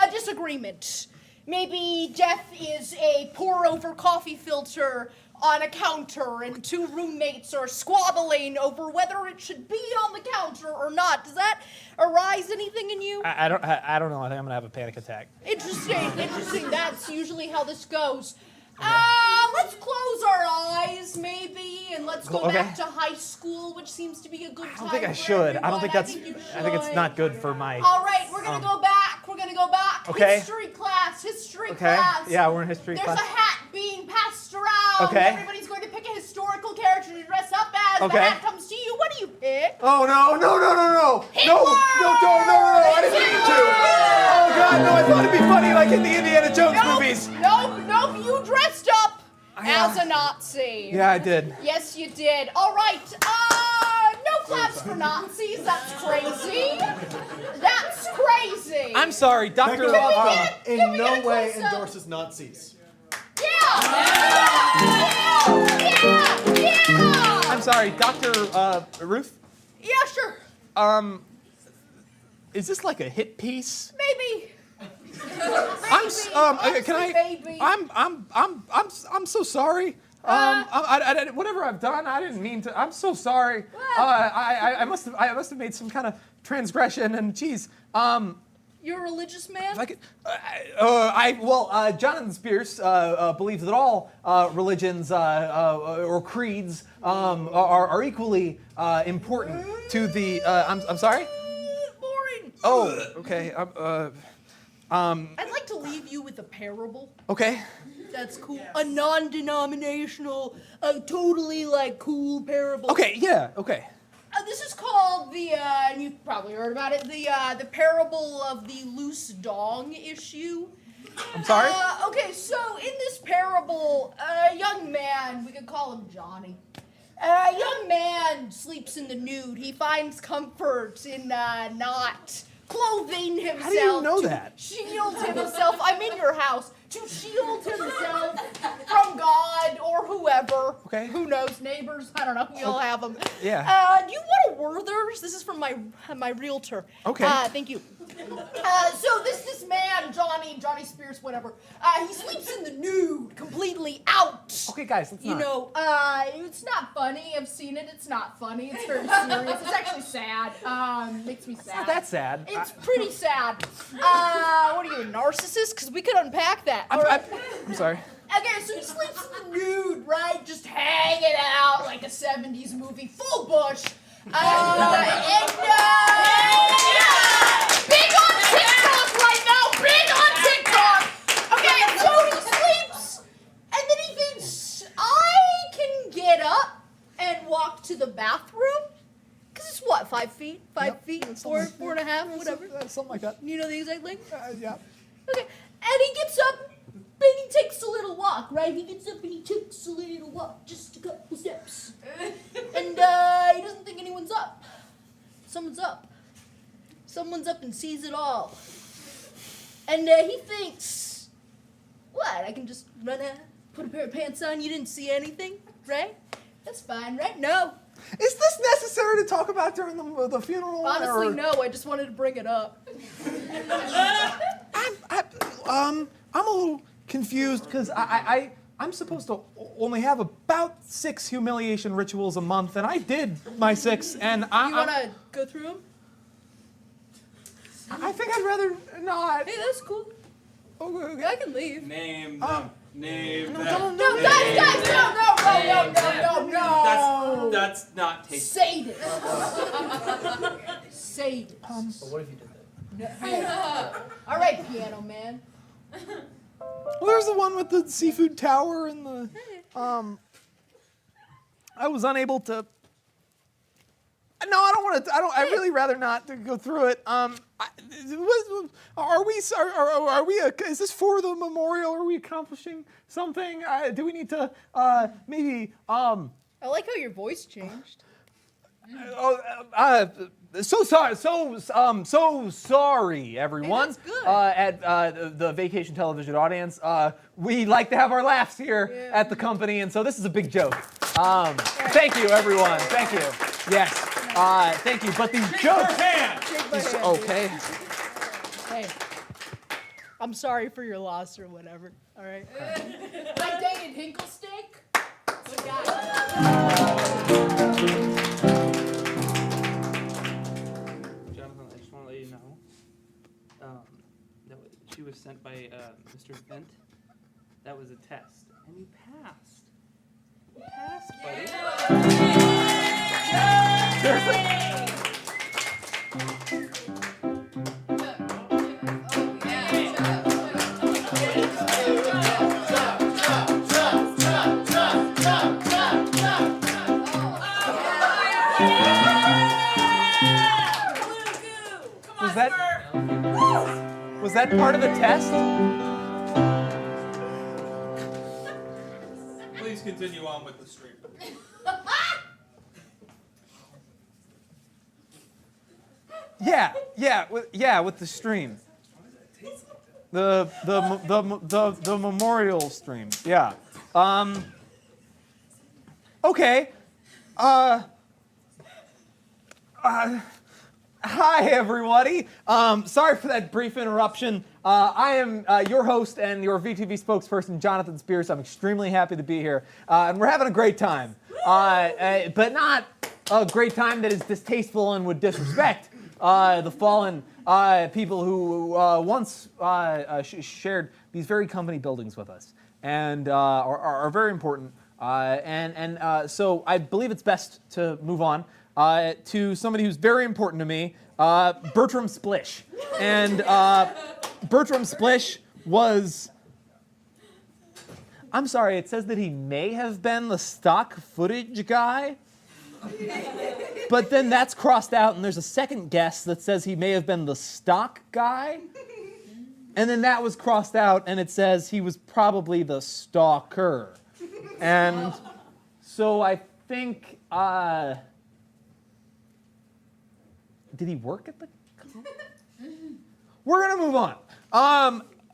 a disagreement. Maybe death is a pour-over coffee filter on a counter and two roommates are squabbling over whether it should be on the counter or not. Does that arise anything in you? I don't know. I think I'm gonna have a panic attack. Interesting. That's usually how this goes. Let's close our eyes, maybe, and let's go back to high school, which seems to be a good time. I don't think I for should. I don't everyone. think that's. you I think it's should. not good for my. All right, we're gonna go back. Okay. History class. Okay. Yeah, we're in history There's class. a hat being passed around. Okay. Everybody's going to pick a historical character to dress up as. Okay. The hat comes to you. What do you pick? Oh no! Hitler! No! I didn't mean to. Oh God, no! I thought it'd be funny, like in the Indiana Jones movies. Nope. You dressed up as a Nazi. Yeah, I did. Yes, you did. All right. No claps for Nazis. That's crazy. I'm sorry, Dr. Becca Rovka. in Can we no get a way close-up? endorses Nazis. Yeah. I'm sorry, Dr. Ruth. Yeah, sure. Is this like a hit piece? Maybe. Can I? Maybe. I'm so sorry. Whatever I've done, I didn't mean to. I'm so sorry. I must have made some kind of transgression. And geez, You're a religious man? if I could, Jonathan Spears believes that all religions or creeds are equally important to the. I'm sorry. Boring. Oh, okay. I'd like to leave you with a parable. Okay. That's cool. A non-denominational, totally cool parable. Okay. Yeah. Okay. This is called and you've probably heard about it, the parable of the loose dong issue. I'm sorry. Okay, so in this parable, a young man, we could call him Johnny. A young man sleeps in the nude. He finds comfort in not clothing himself. How do you know to that? Shield himself. I'm in your house. To shield himself from God or whoever. Okay. Who knows? Neighbors? I don't know. You'll have them. Yeah. Do you want a Werther's? This is from my realtor. Okay. Thank you. So this man, Johnny Spears, whatever, he sleeps in the nude, completely out. Okay. Okay, guys, let's You not. know, it's not funny. I've seen it. It's not funny. It's very serious. It's actually sad. Makes me sad. It's not that sad. It's pretty sad. What are you, a narcissist? Because we could unpack that. All right. I'm sorry. Okay, so he sleeps in the nude, right? Just hanging out like a 70s movie, full bush. Big on TikTok right now, big on TikTok. Okay, so he sleeps, and then he thinks, I can get up and walk to the bathroom. Because it's what, 5 feet? 5 feet? Four and a half, whatever. Something like that. You know the exact length? Yeah. Okay, and he gets up, and he takes a little walk, right? He gets up and he takes a little walk, just a couple steps. And he doesn't think anyone's up. Someone's up. Someone's up and sees it all. And he thinks, what, I can just run out, put a pair of pants on, you didn't see anything, right? That's fine, right? No. Is this necessary to talk about during the funeral? Honestly, or- no, I just wanted to bring it up. I'm a little confused because I'm supposed to only have about 6 humiliation rituals a month, and I did my 6, and You want to go through them? I think I'd rather not. Hey, that's cool. Okay. I can leave. Name them. Name them. No, guys, no. That's not tasteful. Sadist. Sadist. What if you did that? All right, piano man. Well, there's the one with the seafood tower and the. I was unable to. No, I don't want to. I'd really rather not to go through it. Are we? Is this for the memorial? Are we accomplishing something? Do we need to maybe? I like how your voice changed. So sorry, so sorry, everyone. Hey, that's good. At the Vacation Television audience, we like to have our laughs here at the company, and so this is a big joke. Thank you, everyone. Thank you. Yes. Thank you. But these jokes. Shake my hand. Okay. Hey, I'm sorry for your loss or whatever. All right. I dated Hinklesteak. Good guy. Jonathan, I just want to let you know that she was sent by Mr. Fent. That was a test, and you passed. You passed, buddy. Was that part of the test? Please continue on with the stream. With the stream. The memorial stream. Yeah. Okay. Hi, everybody. Sorry for that brief interruption. I am your host and your VTV spokesperson, Jonathan Spears. I'm extremely happy to be here, and we're having a great time. But not a great time that is distasteful and would disrespect the fallen people who once shared these very company buildings with us, and are very important. So I believe it's best to move on to somebody who's very important to me, Bertram Splish. And Bertram Splish was... I'm sorry, it says that he may have been the stock footage guy. But then that's crossed out, and there's a second guess that says he may have been the stock guy. And then that was crossed out, and it says he was probably the stalker. And so I think, did he work at the company? We're gonna move on.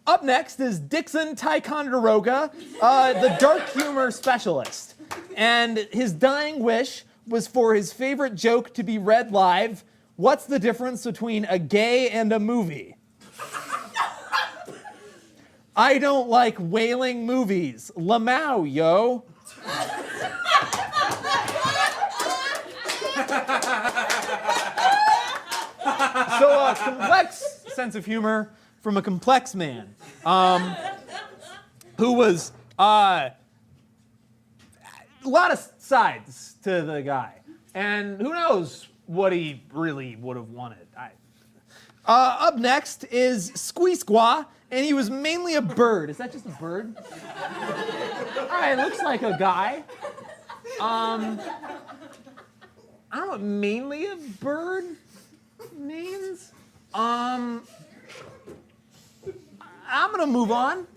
Up next is Dixon Ticonderoga, the dark humor specialist. And his dying wish was for his favorite joke to be read live. What's the difference between a gay and a movie? I don't like wailing movies. Lamau, yo. So a complex sense of humor from a complex man who was a lot of sides to the guy. And who knows what he really would have wanted. Up next is Squee Squaw, and he was mainly a bird. Is that just a bird? All right, looks like a guy. I don't know what mainly a bird means. I'm gonna move on.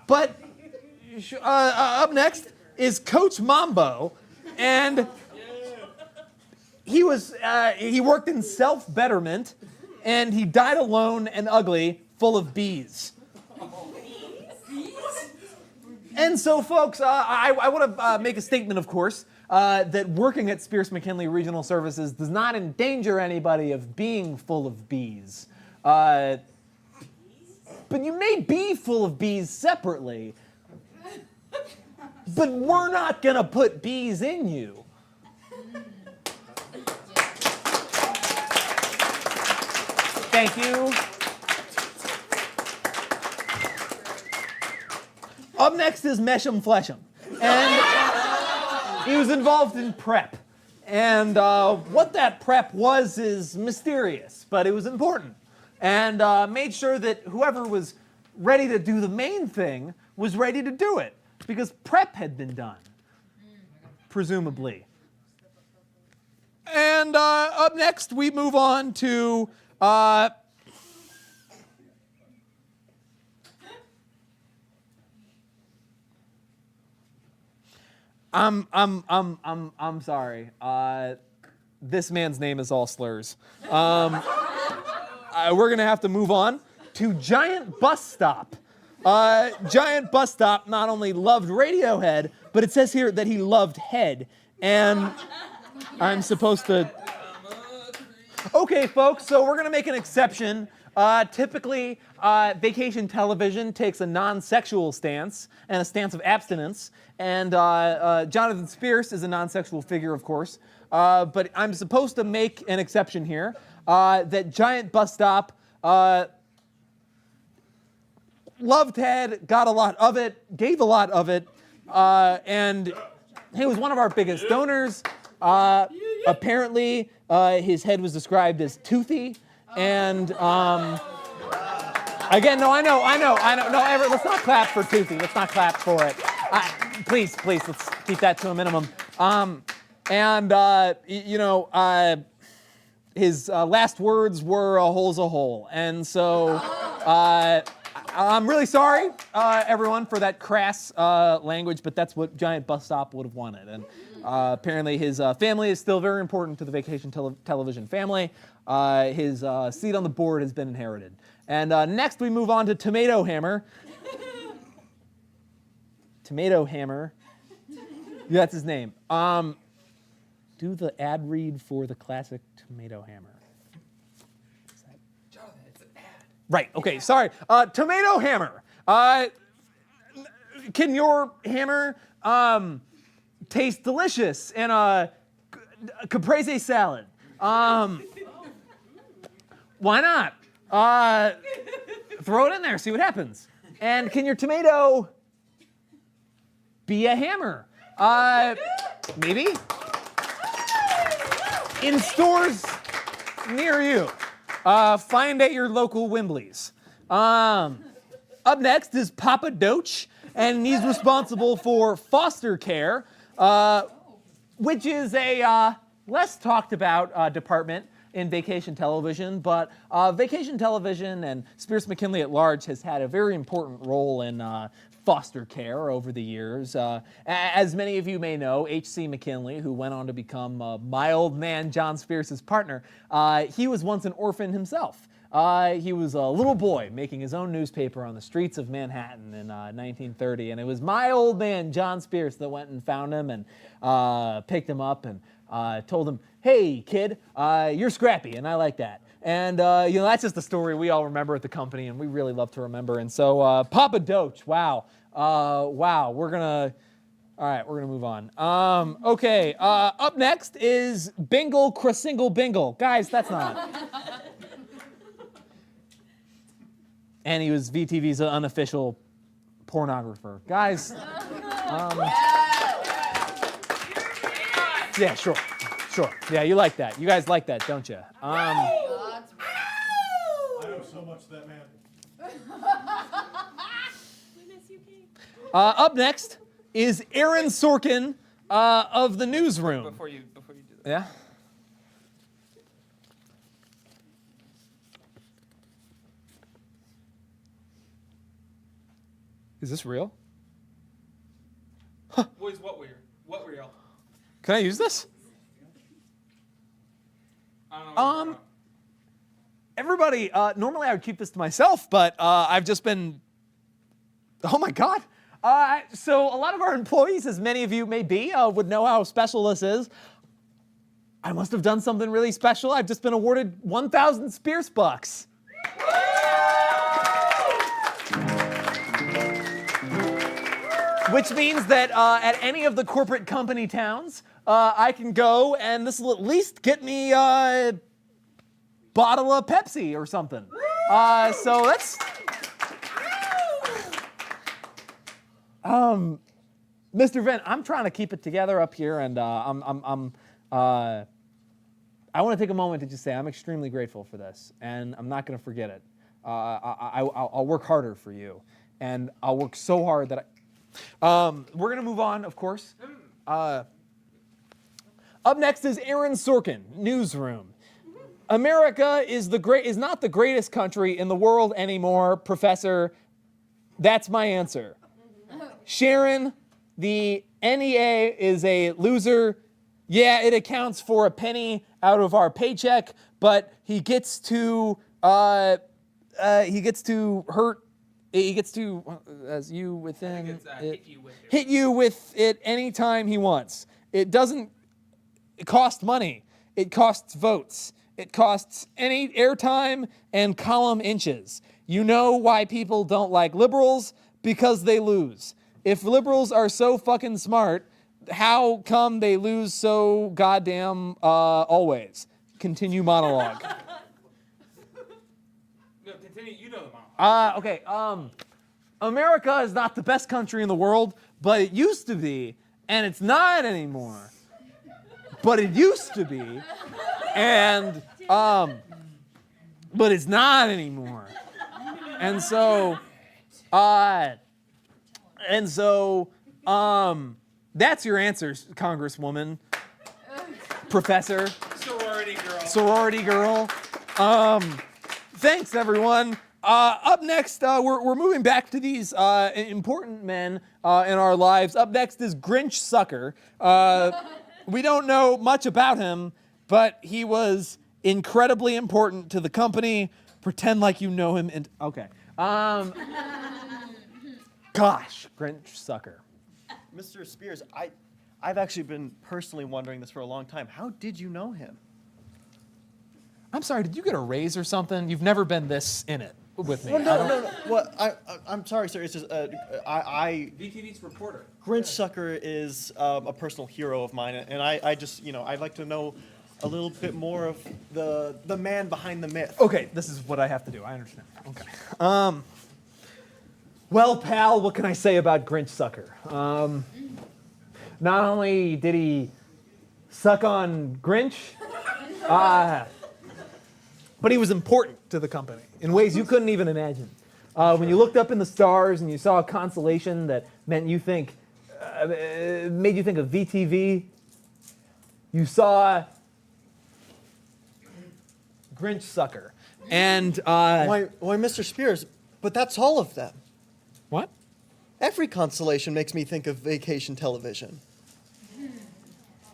But up next is Coach Mambo, and he worked in self-betterment, and he died alone and ugly, full of bees. And so, folks, I want to make a statement, of course, that working at Spears McKinley Regional Services does not endanger anybody of being full of bees. But you may be full of bees separately. But we're not going to put bees in you. Thank you. Up next is Mesham Flesham. And he was involved in prep. And what that prep was is mysterious, but it was important. And made sure that whoever was ready to do the main thing was ready to do it. Because prep had been done, presumably. And up next, we move on to I'm sorry. This man's name is all slurs. We're gonna have to move on to Giant Bus Stop. Giant Bus Stop not only loved Radiohead, but it says here that he loved head. And I'm supposed to... Okay, folks, so we're going to make an exception. Typically, Vacation Television takes a non-sexual stance and a stance of abstinence. And Jonathan Spears is a non-sexual figure, of course. But I'm supposed to make an exception here that Giant Bus Stop... loved head, got a lot of it, gave a lot of it, and he was one of our biggest donors. Apparently, his head was described as toothy, and again, no, I know. No, let's not clap for toothy. Let's not clap for it. Please, let's keep that to a minimum. His last words were "a hole's a hole," and so. I'm really sorry, everyone, for that crass language, but that's what Giant Bus Stop would have wanted. And apparently his family is still very important to the Vacation Television family. His seat on the board has been inherited. And next we move on to Tomato Hammer. Tomato Hammer. That's his name. Do the ad read for the classic Tomato Hammer. Right, okay, sorry. Tomato Hammer. Can your hammer taste delicious in a caprese salad? Why not? Throw it in there, see what happens. And can your tomato be a hammer? Maybe? In stores near you. Find at your local Wimbleys. Up next is Papa Doach, and he's responsible for foster care, which is a less talked about department in Vacation Television, but Vacation Television and Spears McKinley at large has had a very important role in foster care over the years. As many of you may know, H.C. McKinley, who went on to become my old man John Spears' partner, he was once an orphan himself. He was a little boy making his own newspaper on the streets of Manhattan in 1930, and it was my old man John Spears that went and found him and picked him up and told him, "Hey, kid, you're scrappy, and I like that." And that's just a story we all remember at the company, and we really love to remember. And so Papa Doach, wow. We're gonna move on. Okay, up next is Bingle Krasingle Bingle. Guys, that's not. And he was VTV's unofficial pornographer. Guys, yeah, sure. Yeah, you like that. You guys like that, don't you? I owe so much to that man. Up next is Aaron Sorkin of the Newsroom. Before you do that. Yeah. Is this real? Boys, what were y'all? Can I use this? I don't know. Everybody, normally I would keep this to myself, but I've just been. Oh my God. So a lot of our employees, as many of you may be, would know how special this is. I must have done something really special. I've just been awarded 1,000 Spears bucks. Which means that at any of the corporate company towns, I can go and this will at least get me a bottle of Pepsi or something. So that's. Mr. Vent, I'm trying to keep it together up here, and I want to take a moment to just say I'm extremely grateful for this, and I'm not going to forget it. I'll work harder for you, and I'll work so hard that we're going to move on, of course. Up next is Aaron Sorkin, Newsroom. America is not the greatest country in the world anymore, Professor. That's my answer. Sharon, the NEA is a loser. Yeah, it accounts for a penny out of our paycheck, but he gets to hurt. He gets to, as you within, hit you with it anytime he wants. It doesn't cost money. It costs votes. It costs any airtime and column inches. You know why people don't like liberals? Because they lose. If liberals are so fucking smart, how come they lose so goddamn always? Continue monologue. No, continue. You know the monologue. Okay. America is not the best country in the world, but it used to be, and it's not anymore. But it used to be, and but it's not anymore. And so, that's your answer, Congresswoman, Professor, sorority girl. Thanks, everyone. Up next, we're moving back to these important men in our lives. Up next is Grinch Sucker. We don't know much about him, but he was incredibly important to the company. Pretend like you know him. And okay. Gosh, Grinch Sucker. Mr. Spears, I've actually been personally wondering this for a long time. How did you know him? I'm sorry, did you get a raise or something? You've never been this in it with me. Well, no. Well, I'm sorry, sir. It's just VTV's reporter. Grinch Sucker is a personal hero of mine, and I just, I'd like to know a little bit more of the man behind the myth. Okay, this is what I have to do. I understand. Okay. Well, pal, what can I say about Grinch Sucker? Not only did he suck on Grinch, but he was important to the company in ways you couldn't even imagine. When you looked up in the stars and you saw a constellation that made you think of VTV, you saw Grinch Sucker. And Why, Mr. Spears? But that's all of them. what? Every constellation makes me think of Vacation Television.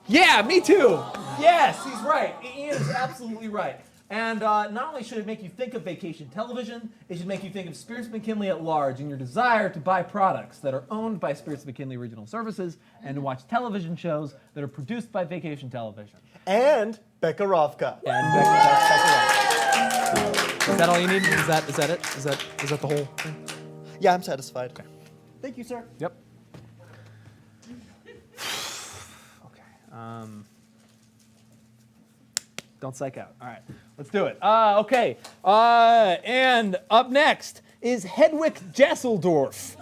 Yeah, me too. Yes, he's right. Ian is absolutely right. And not only should it make you think of Vacation Television, it should make you think of Spears McKinley at large and your desire to buy products that are owned by Spears McKinley Regional Services and to watch television shows that are produced by Vacation Television. And Becca Rovka. And Becca Rovka. Is that all you need? Is that it? Is that the whole thing? Yeah, I'm satisfied. Okay. Thank you, sir. Yep. Okay. Don't psych out. All right, let's do it. Okay. And up next is Hedwig Jasseldorf.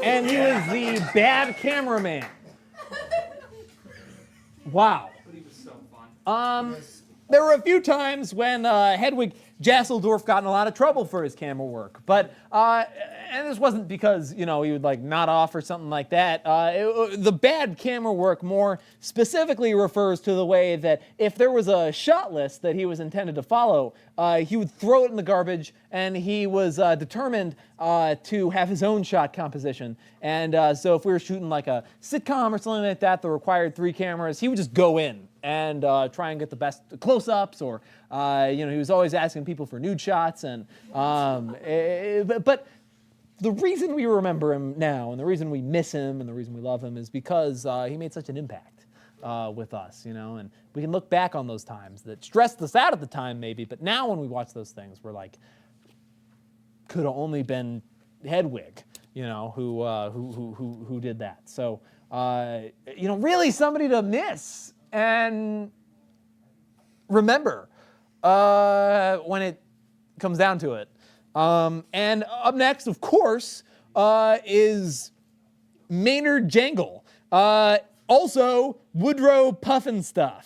And he was the bad cameraman. Wow. But he was so fun. There were a few times when Hedwig Jasseldorf got in a lot of trouble for his camera work, but and this wasn't because he would like nod off or something like that. The bad camera work more specifically refers to the way that if there was a shot list that he was intended to follow, he would throw it in the garbage, and he was determined to have his own shot composition. And so if we were shooting like a sitcom or something like that required 3 cameras, he would just go in and try and get the best close-ups, or he was always asking people for nude shots. And but the reason we remember him now, and the reason we miss him, and the reason we love him, is because he made such an impact with us, and we can look back on those times that stressed us out at the time, maybe, but now when we watch those things, we're like, could have only been Hedwig, who did that. So, really somebody to miss and remember when it comes down to it. And up next, of course, is Maynard Jangle. Also, Woodrow Puffenstuff.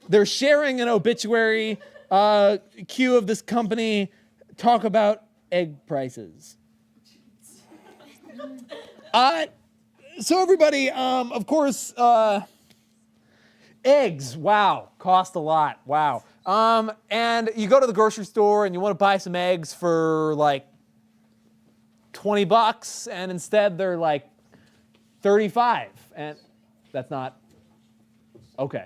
They're sharing an obituary. Cue of this company talk about egg prices. So everybody, of course, eggs, wow, cost a lot, wow. And you go to the grocery store and you want to buy some eggs for like $20, and instead they're like 35, and that's not, okay.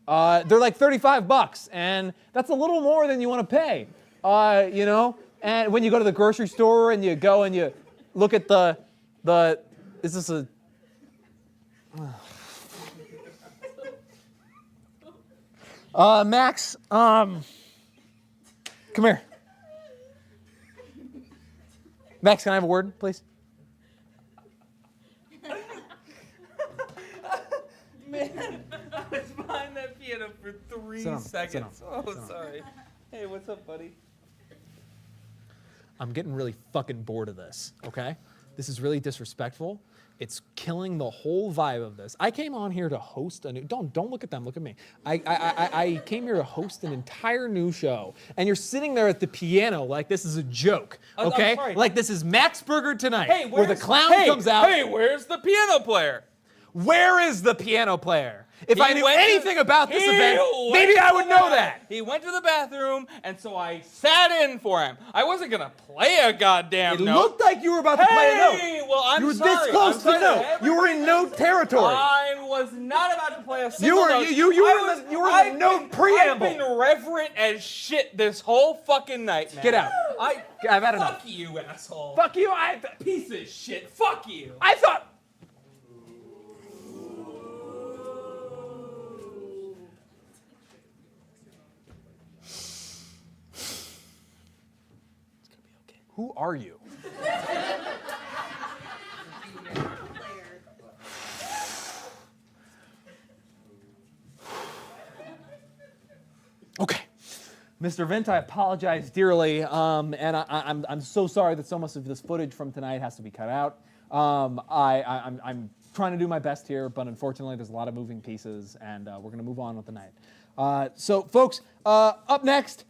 They're like $35, and that's a little more than you want to pay, And when you go to the grocery store and you go and you look at is this a, Max, come here. Max, can I have a word, please? Man, I was behind that piano for 3 Sit down, seconds. sit down, Oh, sit down. sorry. Hey, what's up, buddy? I'm getting really fucking bored of this, okay? This is really disrespectful. It's killing the whole vibe of this. I came on here to host a new, don't look at them, look at me. I came here to host an entire new show, and you're sitting there at the piano like this is a joke, I'm okay? sorry. Like this is Max Burger Tonight, Hey, where the clown hey, comes out. Hey, where's the piano player? Where is the piano player? If He I knew went to- anything about this he event, went maybe to I the would know bath- that. He went to the bathroom, and so I sat in for him. I wasn't gonna play a goddamn It note. looked like you were about to play a note. Hey, well, I'm You were sorry. this close I'm to sorry note. You were in note territory. I was not about to play a You single were note. you I were was- in the, you were in I've the note been- preamble. I've been reverent as shit this whole fucking night, man. Get out. I've had enough. Fuck you, asshole. Fuck you. Piece of shit. Fuck you. I thought. Who are you? Okay. Mr. Vint, I apologize dearly, and I'm so sorry that so much of this footage from tonight has to be cut out. I'm trying to do my best here, but unfortunately there's a lot of moving pieces, and we're going to move on with the night. So, folks, up next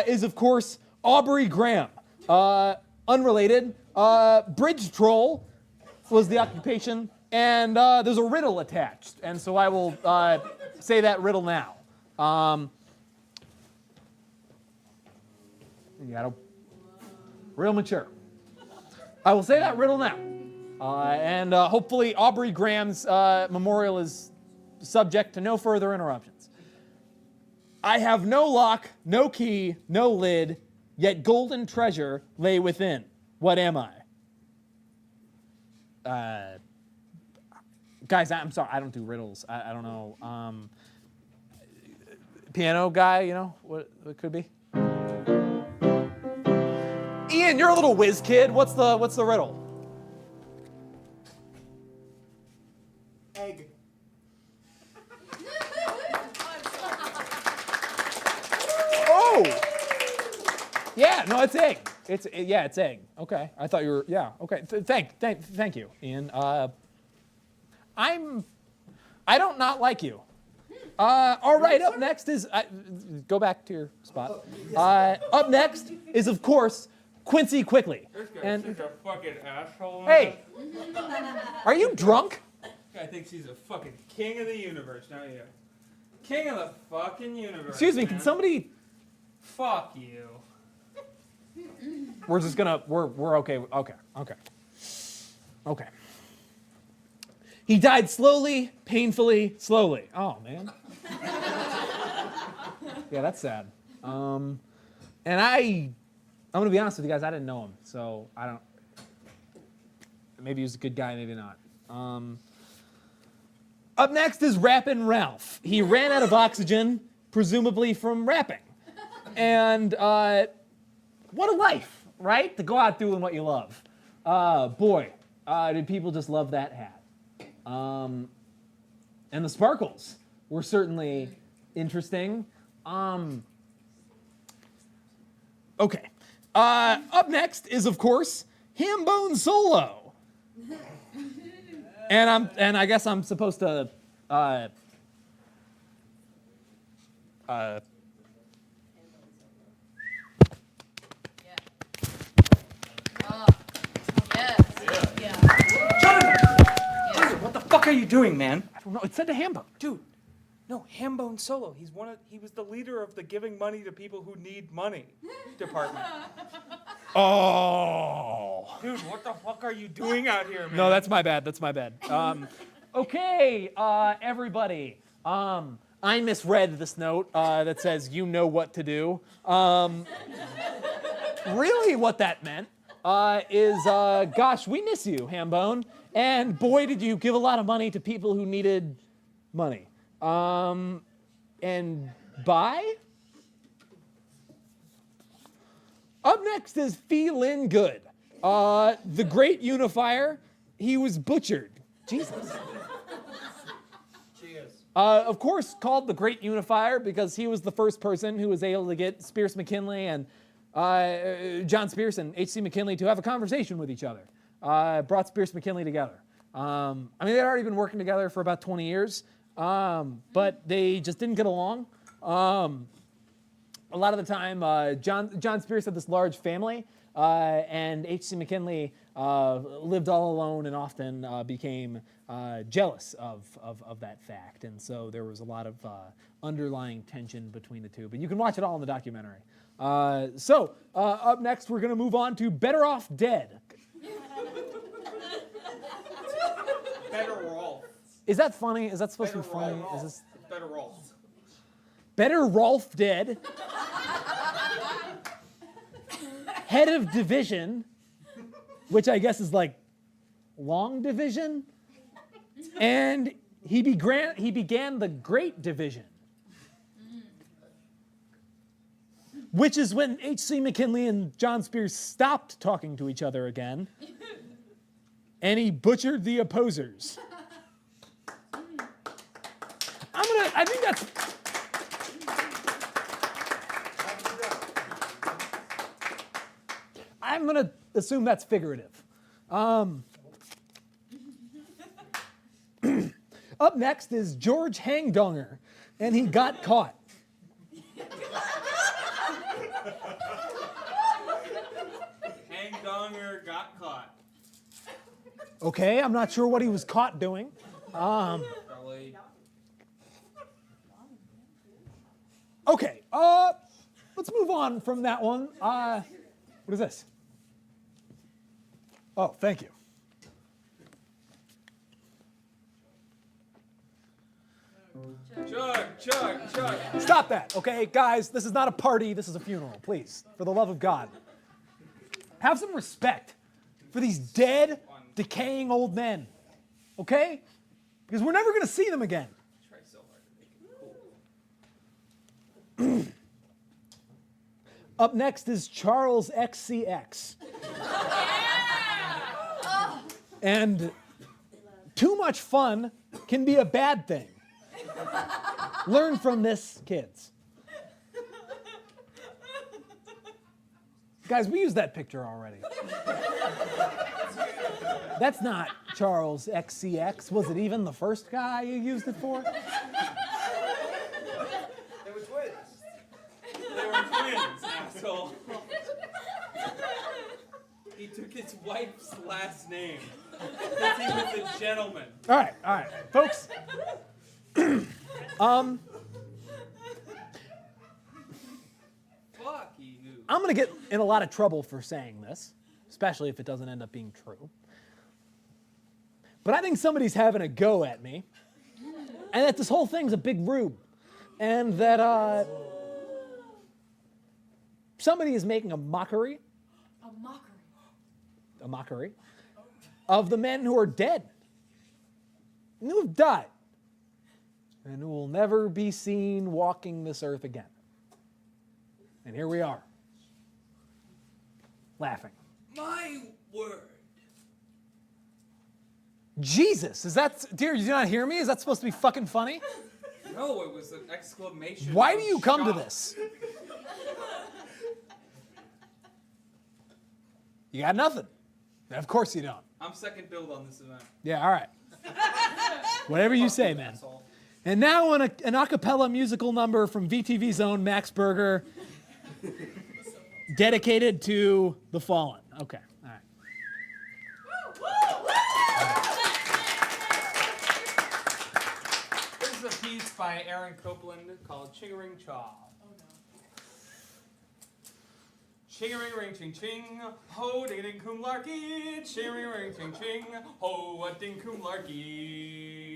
is, of course, Aubrey Graham. Unrelated, bridge troll was the occupation, and there's a riddle attached, and so I will say that riddle now. You gotta, real mature. I will say that riddle now, and hopefully Aubrey Graham's memorial is subject to no further interruptions. I have no lock, no key, no lid, yet golden treasure lay within. What am I? Guys, I'm sorry, I don't do riddles. I don't know. Piano guy, you know what it could be? Ian, you're a little whiz kid. What's the riddle? Egg. Oh! Yeah, no, it's egg. It's egg. Okay, I thought you were. Yeah, okay. Thank you, Ian. I don't not like you. All right, up next is go back to your spot. Up next is of course Quincy Quickly. This guy's And such a fucking asshole. hey, are you drunk? I think she's a fucking king of the universe, not you. King of the fucking universe. Excuse me, man. can somebody? Fuck you. We're just gonna we're okay. Okay. He died slowly, painfully, slowly. Oh man. Yeah, that's sad. And I'm gonna be honest with you guys, I didn't know him, so I don't. Maybe he was a good guy, maybe not. Up next is Rappin' Ralph. He ran out of oxygen, presumably from rapping. And what a life, right? To go out doing what you love. Boy, did people just love that hat. And the sparkles were certainly interesting. Okay. Up next is, of course, Hambone Solo. And I guess I'm supposed to What the fuck are you doing, man? I don't know. It said to Hambone. Dude, no, Hambone Solo. He was the leader of the giving money to people who need money department. Oh. Dude, what the fuck are you doing out here, man? No, that's my bad. That's my bad. Okay, everybody. I misread this note that says "you know what to do." Really, what that meant is, gosh, we miss you, Hambone, and boy, did you give a lot of money to people who needed money. And bye. Up next is Fee Lin Good, the great unifier. He was butchered. Jesus. Cheers. Of course, called the Great Unifier because he was the first person who was able to get Spears McKinley and John Spears and H.C. McKinley to have a conversation with each other. Brought Spears McKinley together. I mean, they'd already been working together for about 20 years, but they just didn't get along. A lot of the time, John Spears had this large family, and H.C. McKinley lived all alone and often became jealous of that fact. And so there was a lot of underlying tension between the two. But you can watch it all in the documentary. Up next, we're going to move on to Better Off Dead. Better Rolf. Is that funny? Is that supposed to be Better funny? Rolf. Is this Better Rolf. Better Rolf Dead? Head of division, which I guess is like long division, and he began the Great Division, which is when H.C. McKinley and John Spears stopped talking to each other again, and he butchered the opposers. I think that's. I'm going to assume that's figurative. Up next is George Hangdonger, and he got caught. Hangdonger got caught. Okay, I'm not sure what he was caught doing. Probably. Okay, let's move on from that one. What is this? Oh, thank you. Chug. Stop that, okay? Guys, this is not a party, this is a funeral, please. For the love of God. Have some respect for these dead, decaying old men, okay? Because we're never gonna see them again. Try so hard to make it cool. Up next is Charles XCX. And too much fun can be a bad thing. Learn from this, kids. Guys, we used that picture already. That's not Charles XCX. Was it even the first guy you used it for? They were twins, asshole. He took his wife's last name. Because he was a gentleman. All right, folks. Fuck you. I'm going to get in a lot of trouble for saying this, especially if it doesn't end up being true. But I think somebody's having a go at me, and that this whole thing's a big rube, and that somebody is making a mockery of the men who are dead, and who have died, and who will never be seen walking this earth again. And here we are, laughing. My word. Jesus, is that, dear, you do not hear me? Is that supposed to be fucking funny? No, it was an exclamation. Why of do you come to shock. this? You got nothing. Of course you don't. I'm second build on this event. Yeah, all right. Whatever you say, man. Asshole. And now an a cappella musical number from VTV's own Max Berger, dedicated to the fallen. Okay, all right. This is a piece by Aaron Copeland called Ching-a-ring Chaw. Ching-a-ring-ring ching-ching, ho ding kum larky, ching-a-ring ching-ching, ho a ding kum larky.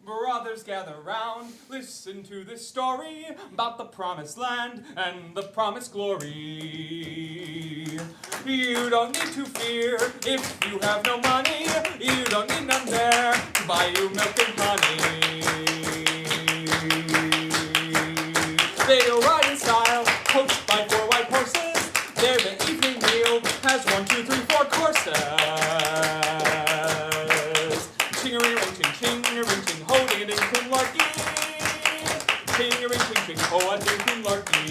Brothers gather round, listen to this story about the promised land and the promised glory. You don't need to fear if you have no money, you don't need none there to buy you milk and honey. They'll ride in style, coached by 4 white horses. Their evening meal has 1, 2, 3, 4 courses. Ching-a-ring, ching, ching-a-ring, ching, ho, ding, kum larky. Ching-a-ring, ching, ching, ho, a ding, kum larky.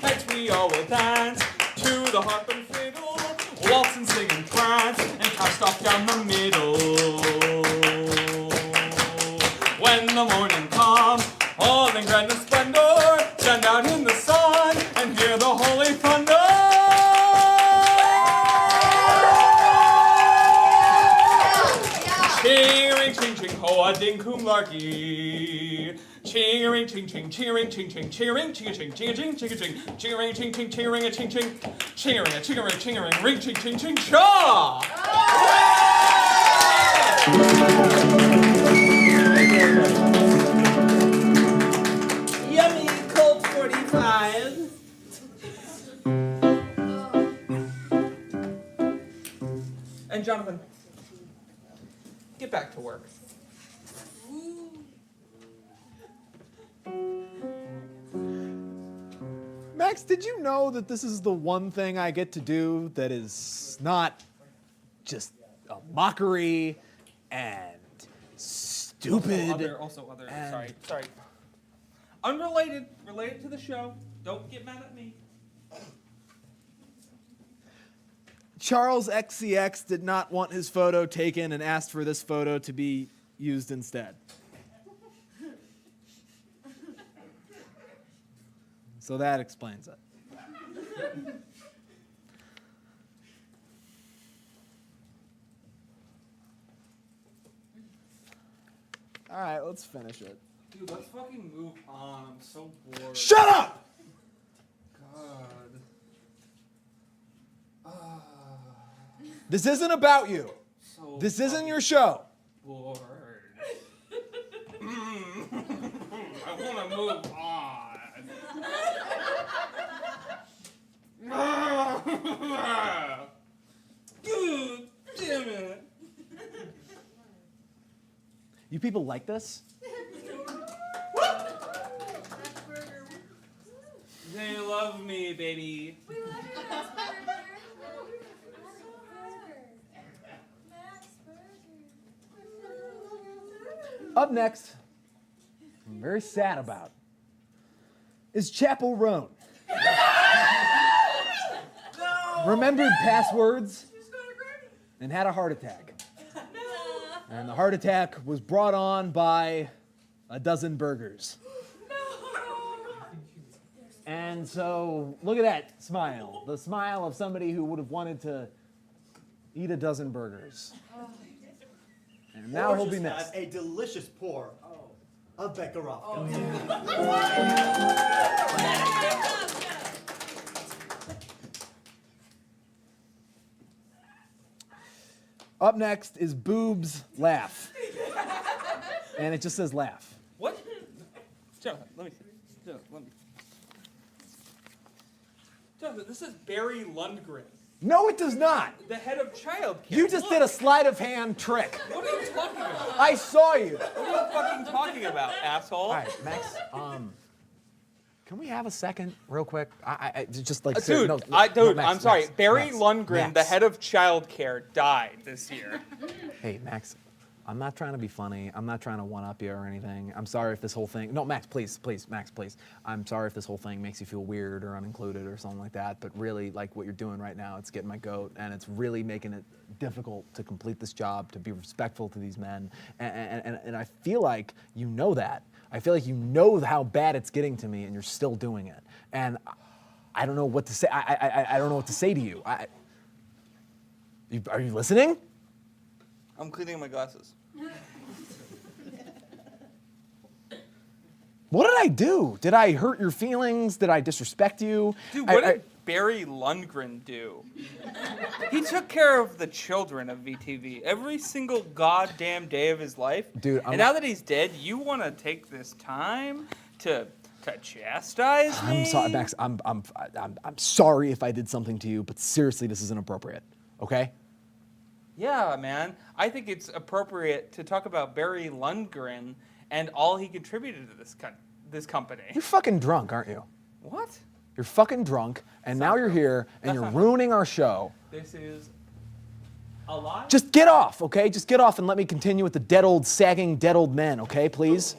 Next we all will dance to the harp and fiddle, waltz and sing and prance, and cast off down the middle. When the morning comes, all in grand and splendor, stand out in the sun and hear the holy thunder. Ching-a-ring, ching-ching, ho, a ding, kum larky. Ching-a-ring, ching-ching, ching-a-ring, ching-ching, ching-a-ring, ching-a-ching, ching-a-ching, ching-a-ching, ching-a-ring, ching-ching, ching-a-ring, a ching-ching, ching-a-ring, a ching-a-ring, ching-a-ring, ring, ching-ching, ching-chaw. Yummy Colt 45. And Jonathan, get back to work. Max, did you know that this is the one thing I get to do that is not just a mockery and stupid? Also other, and- sorry. Unrelated, related to the show. Don't get mad at me. Charles XCX did not want his photo taken and asked for this photo to be used instead. So that explains it. All right, let's finish it. Dude, let's fucking move on. I'm so bored. Shut up! God. This isn't about you. So This isn't your show. bored. I want to move on. Dude, damn it. You people like this? me, baby. We love you, Max Burger. Max Burger. Up next, I'm very sad about, is Chapel Roan. Remembered passwords and had a heart attack. And the heart attack was brought on by a dozen burgers. And so, look at that smile. The smile of somebody who would have wanted to eat a dozen burgers. And now he'll be missed. A delicious pour of Bekarovka. Up next is Boobs Laugh. And it just says laugh. What? Jonathan, let me see. Jonathan, let me. Jonathan, this is Barry Lundgren, No, it does not. the head of childcare. You just did a sleight of hand trick. What are you talking about? I saw you. What are you fucking talking about, asshole? All right, Max. Can we have a second, real quick? I just like Dude, no, dude, Max, I'm sorry. Max, Barry Max, Lundgren, the Max. head of childcare, died this year. Hey, Max. I'm not trying to be funny. I'm not trying to one-up you or anything. I'm sorry if this whole thing. No, Max, please, Max, please. I'm sorry if this whole thing makes you feel weird or unincluded or something like that. But really, like what you're doing right now, it's getting my goat, and it's really making it difficult to complete this job, to be respectful to these men. And I feel like you know that. I feel like you know how bad it's getting to me, and you're still doing it. And I don't know what to say. I don't know what to say to you. Are you listening? I'm cleaning my glasses. What did I do? Did I hurt your feelings? Did I disrespect you? Dude, what did Barry Lundgren do? He took care of the children of VTV every single goddamn day of his life. Dude, and now that he's dead, you want to take this time to chastise me? I'm sorry, Max. I'm sorry if I did something to you, but seriously, this is inappropriate. Okay? Yeah, man. I think it's appropriate to talk about Barry Lundgren and all he contributed to this company. You're fucking drunk, aren't you? What? You're fucking drunk, and now you're here, and you're ruining our show. This is a lie? Just get off, okay? Just get off and let me continue with the dead old, sagging, dead old men, okay, please?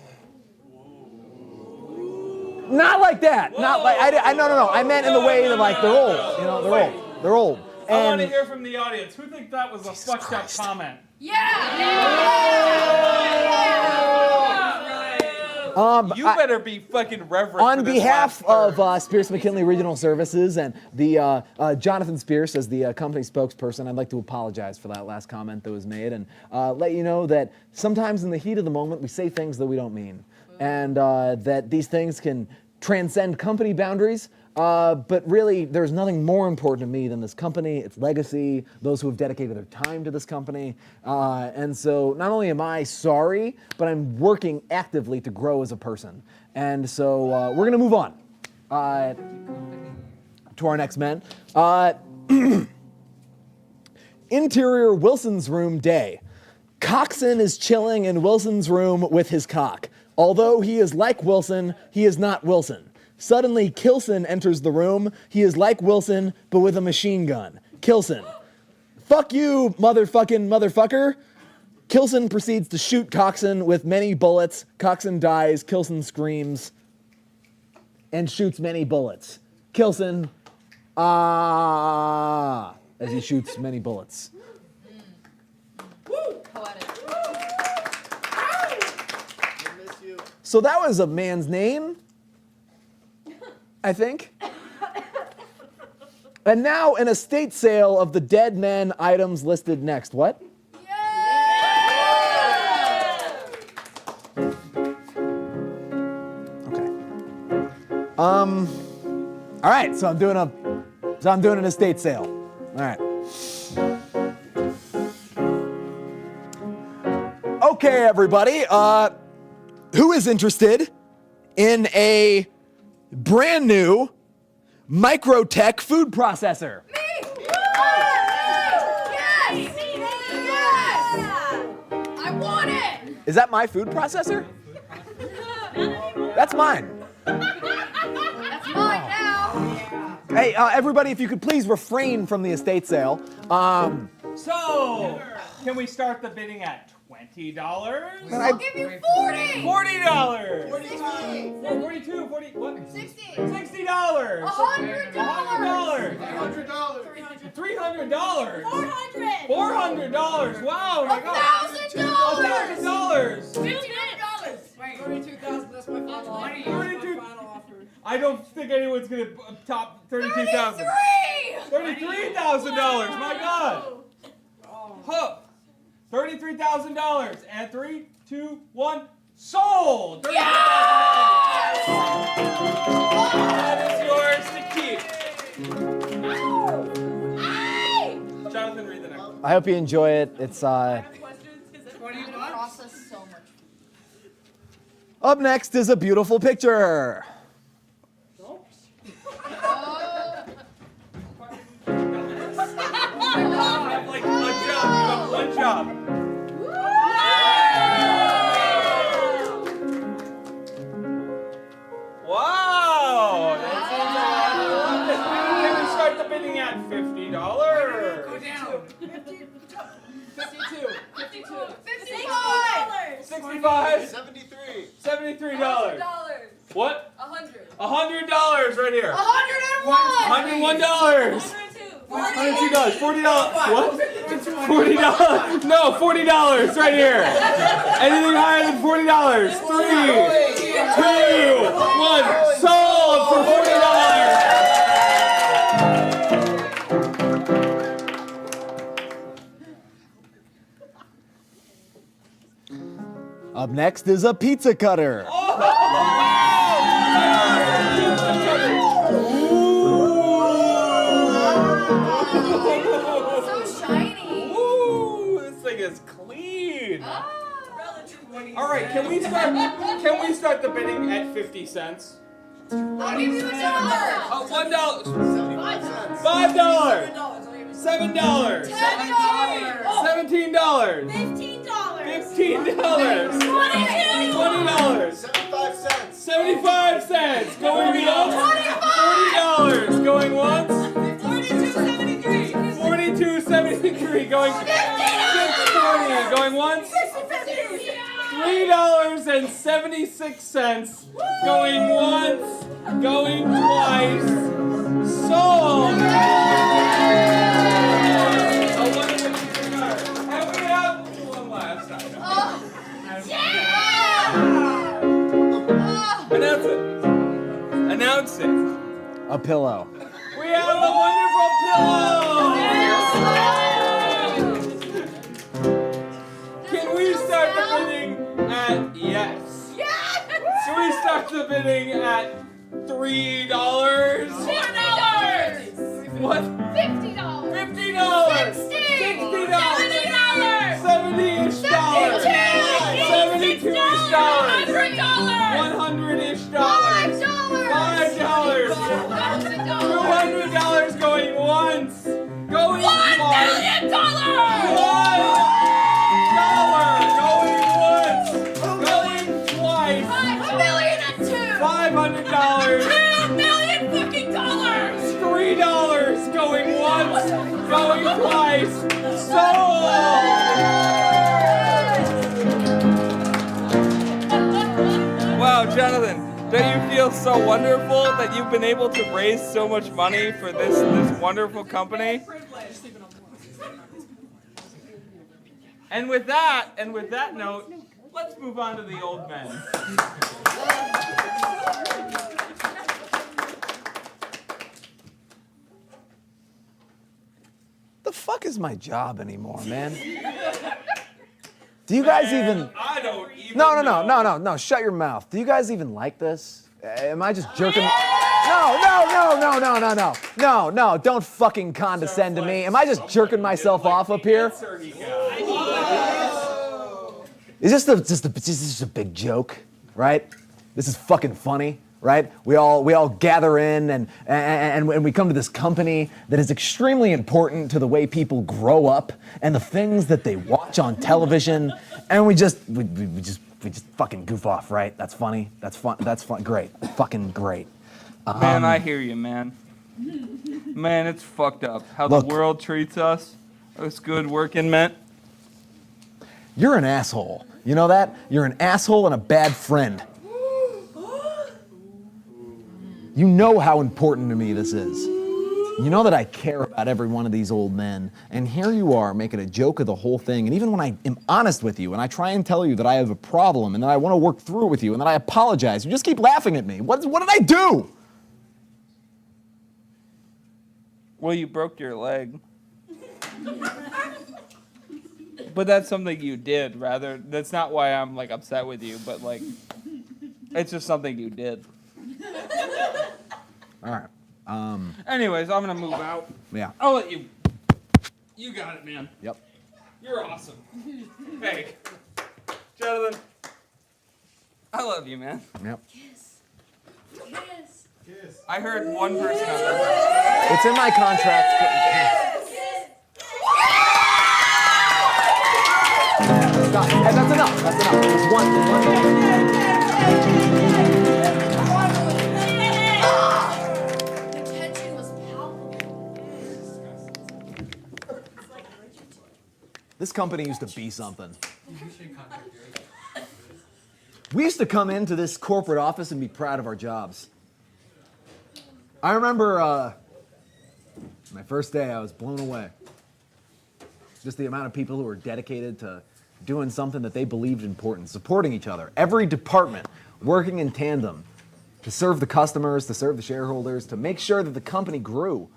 Not like that. Not like no. I meant in the way that like they're old. You know, they're old. They're old. I want to And hear from the audience. Who think that was a fucked up comment? You better be fucking reverent. on for this behalf last of Spears McKinley Regional Services and the Jonathan Spears as the company spokesperson, I'd like to apologize for that last comment that was made and let you know that sometimes in the heat of the moment we say things that we don't mean, and that these things can transcend company boundaries. But really, there's nothing more important to me than this company, its legacy, those who have dedicated their time to this company. And so not only am I sorry, but I'm working actively to grow as a person. And so we're going to move on to our next men. Interior Wilson's room day. Coxon is chilling in Wilson's room with his cock. Although he is like Wilson, he is not Wilson. Suddenly, Kilson enters the room. He is like Wilson, but with a machine gun. Kilson. Fuck you, motherfucker. Kilson proceeds to shoot Coxon with many bullets. Coxon dies. Kilson screams and shoots many bullets. Kilson, as he shoots many bullets. So that was a man's name, I think. And now an estate sale of the dead men items listed next. What? Okay. All right, so I'm doing an estate sale. All right. Okay, everybody. Who is interested in a brand new Microtech food processor? I want it! Is that my food processor? That's mine. That's mine now. Hey, everybody, if you could please refrain from the estate sale. So, can we start the bidding at $20? I'll give you 40. $40. 60. 42, 40, what? 60. $60. $100. $100. $300. $400. Wow, my God. $1,000. $1,000. $1,500. $32,000, that's my final offer. 32. Final offer. I don't think anyone's gonna top $32,000. $33,000. My God. Huh. $33,000. And 3, 2, 1. Sold. That is yours to keep. Jonathan, read the next one. I hope you enjoy it. It's Process so much. up next is a beautiful picture. I have like one job. You have one job. Wow! That seems a lot. Can we start the bidding at $50? Go down. 52. 65? $73. What? $100 right here. $101. $102. $40. What? $40. No, $40 right here. Anything higher than $40? 3, 2, 1. Sold for $40. Up next is a pizza cutter. So shiny. Ooh, this thing is clean. All right, can we start the bidding at 50 cents? I'll give you $1. $1. $5. $7. $10. $17. $15. $15. $20. 75 cents. Going once. $40. Going once. $42.73. Going $6.40. Going once. $3.76. Going once. Going twice. Sold. A wonderful cigar. And we have one last item. Announce it. A pillow. We have a wonderful pillow. Can we start the bidding at yes? Can we start the bidding at $3? What? $50. $60. $70-ish. $72-ish. $100-ish. $5. $200 going once. Going twice. $1 going once. Going twice. $500. $3 going once. Going twice. Sold. Wow, Jonathan, don't you feel so wonderful that you've been able to raise so much money for this wonderful company? And with that note, let's move on to the old men. The fuck is my job anymore, man? Do you guys even? I don't even No. Shut your mouth. Do you guys even like this? Am I just jerking? No. Don't fucking condescend to me. Am I just jerking myself off up here? Is this just a big joke, right? This is fucking funny, right? We all gather in and we come to this company that is extremely important to the way people grow up and the things that they watch on television, and we just fucking goof off, right? That's funny. That's fun. Great. Fucking great. Man, I hear you, man. Man, it's fucked up how Look. the world treats us. Us good working men. You're an asshole. You know that? You're an asshole and a bad friend. You know how important to me this is. You know that I care about every one of these old men. And here you are making a joke of the whole thing. And even when I am honest with you and I try and tell you that I have a problem and that I want to work through it with you and that I apologize, you just keep laughing at me. What did I do? Well, you broke your leg. But that's something you did, rather. That's not why I'm like upset with you, but like, it's just something you did. All right. Anyways, I'm gonna move out. Yeah. I'll let you. You got it, man. Yep. You're awesome. Hey, Jonathan. I love you, man. Yep. Kiss. I heard one person out there. It's in my contract. Stop. Hey, that's enough. That's enough. It's one. The tension was palpable. This company used to be something. We used to come into this corporate office and be proud of our jobs. I remember my first day, I was blown away. Just the amount of people who were dedicated to doing something that they believed important, supporting each other. Every department working in tandem to serve the customers, to serve the shareholders, to make sure that the company grew.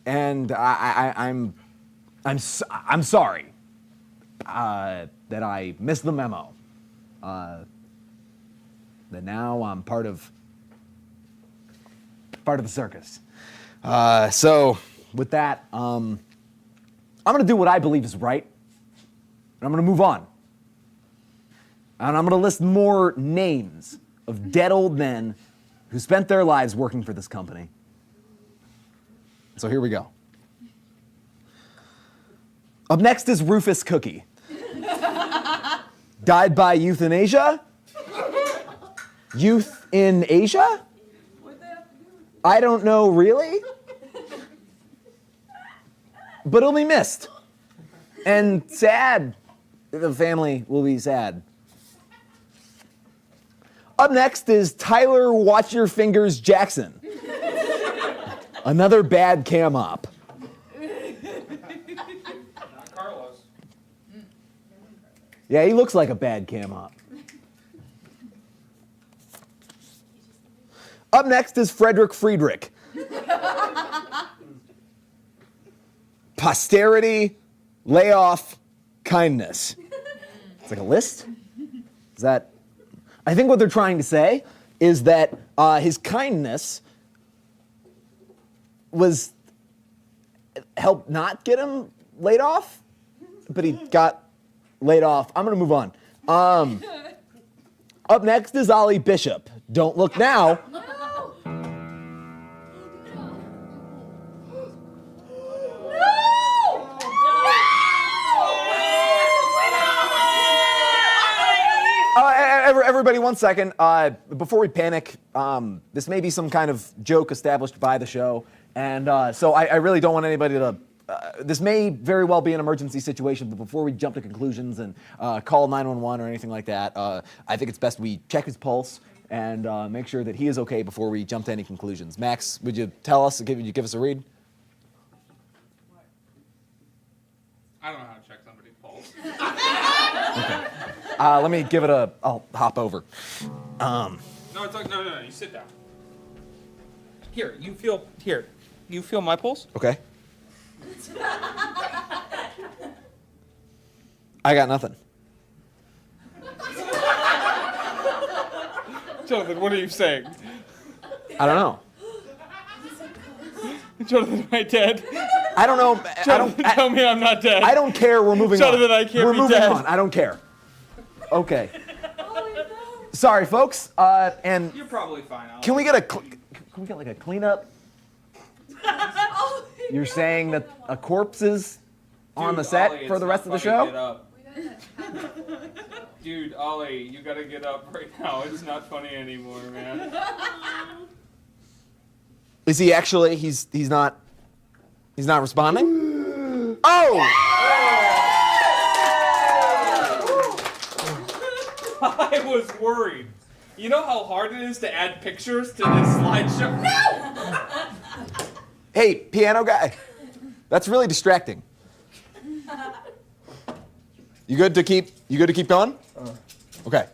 And I'm sorry that I missed the memo. That now I'm part of the circus. So with that, I'm gonna do what I believe is right, and I'm gonna move on. And I'm gonna list more names of dead old men who spent their lives working for this company. So here we go. Up next is Rufus Cookie. Died by euthanasia? Youth in Asia? I don't know, really? But he'll be missed. And sad. The family will be sad. Up next is Tyler Watch Your Fingers Jackson. Another bad cam op. Not Carlos. Yeah, he looks like a bad cam op. Up next is Frederick Friedrich. Posterity, layoff, kindness. It's like a list? Is that? I think what they're trying to say is that his kindness was helped not get him laid off, but he got laid off. I'm gonna move on. Up next is Ollie Bishop. Don't look now. Everybody, one second. Before we panic, this may be some kind of joke established by the show, and so I really don't want anybody to. This may very well be an emergency situation, but before we jump to conclusions and call 911 or anything like that, I think it's best we check his pulse and make sure that he is okay before we jump to any conclusions. Max, would you tell us? Would you give us a read? I don't know how to check somebody's pulse. Let me give it a. I'll hop over. No, it's like no. You sit down. Here, you feel my pulse? Okay. I got nothing. Jonathan, what are you saying? I don't know. Jonathan, am I dead? I don't know. Jonathan, tell me I'm not dead. I don't care. We're moving on. Jonathan, I can't We're be moving dead. on. I don't care. Okay. Sorry, folks. And You're probably fine. can we get like a cleanup? You're saying that a corpse is on the set Ollie, for it's the not rest of the funny. show? Get up. Dude, Ollie, you gotta get up right now. It's not funny anymore, man. Is he actually? He's not. He's not responding. Oh! I was worried. You know how hard it is to add pictures to this slideshow? No! Hey, piano guy. That's really distracting. You good to keep going? Okay.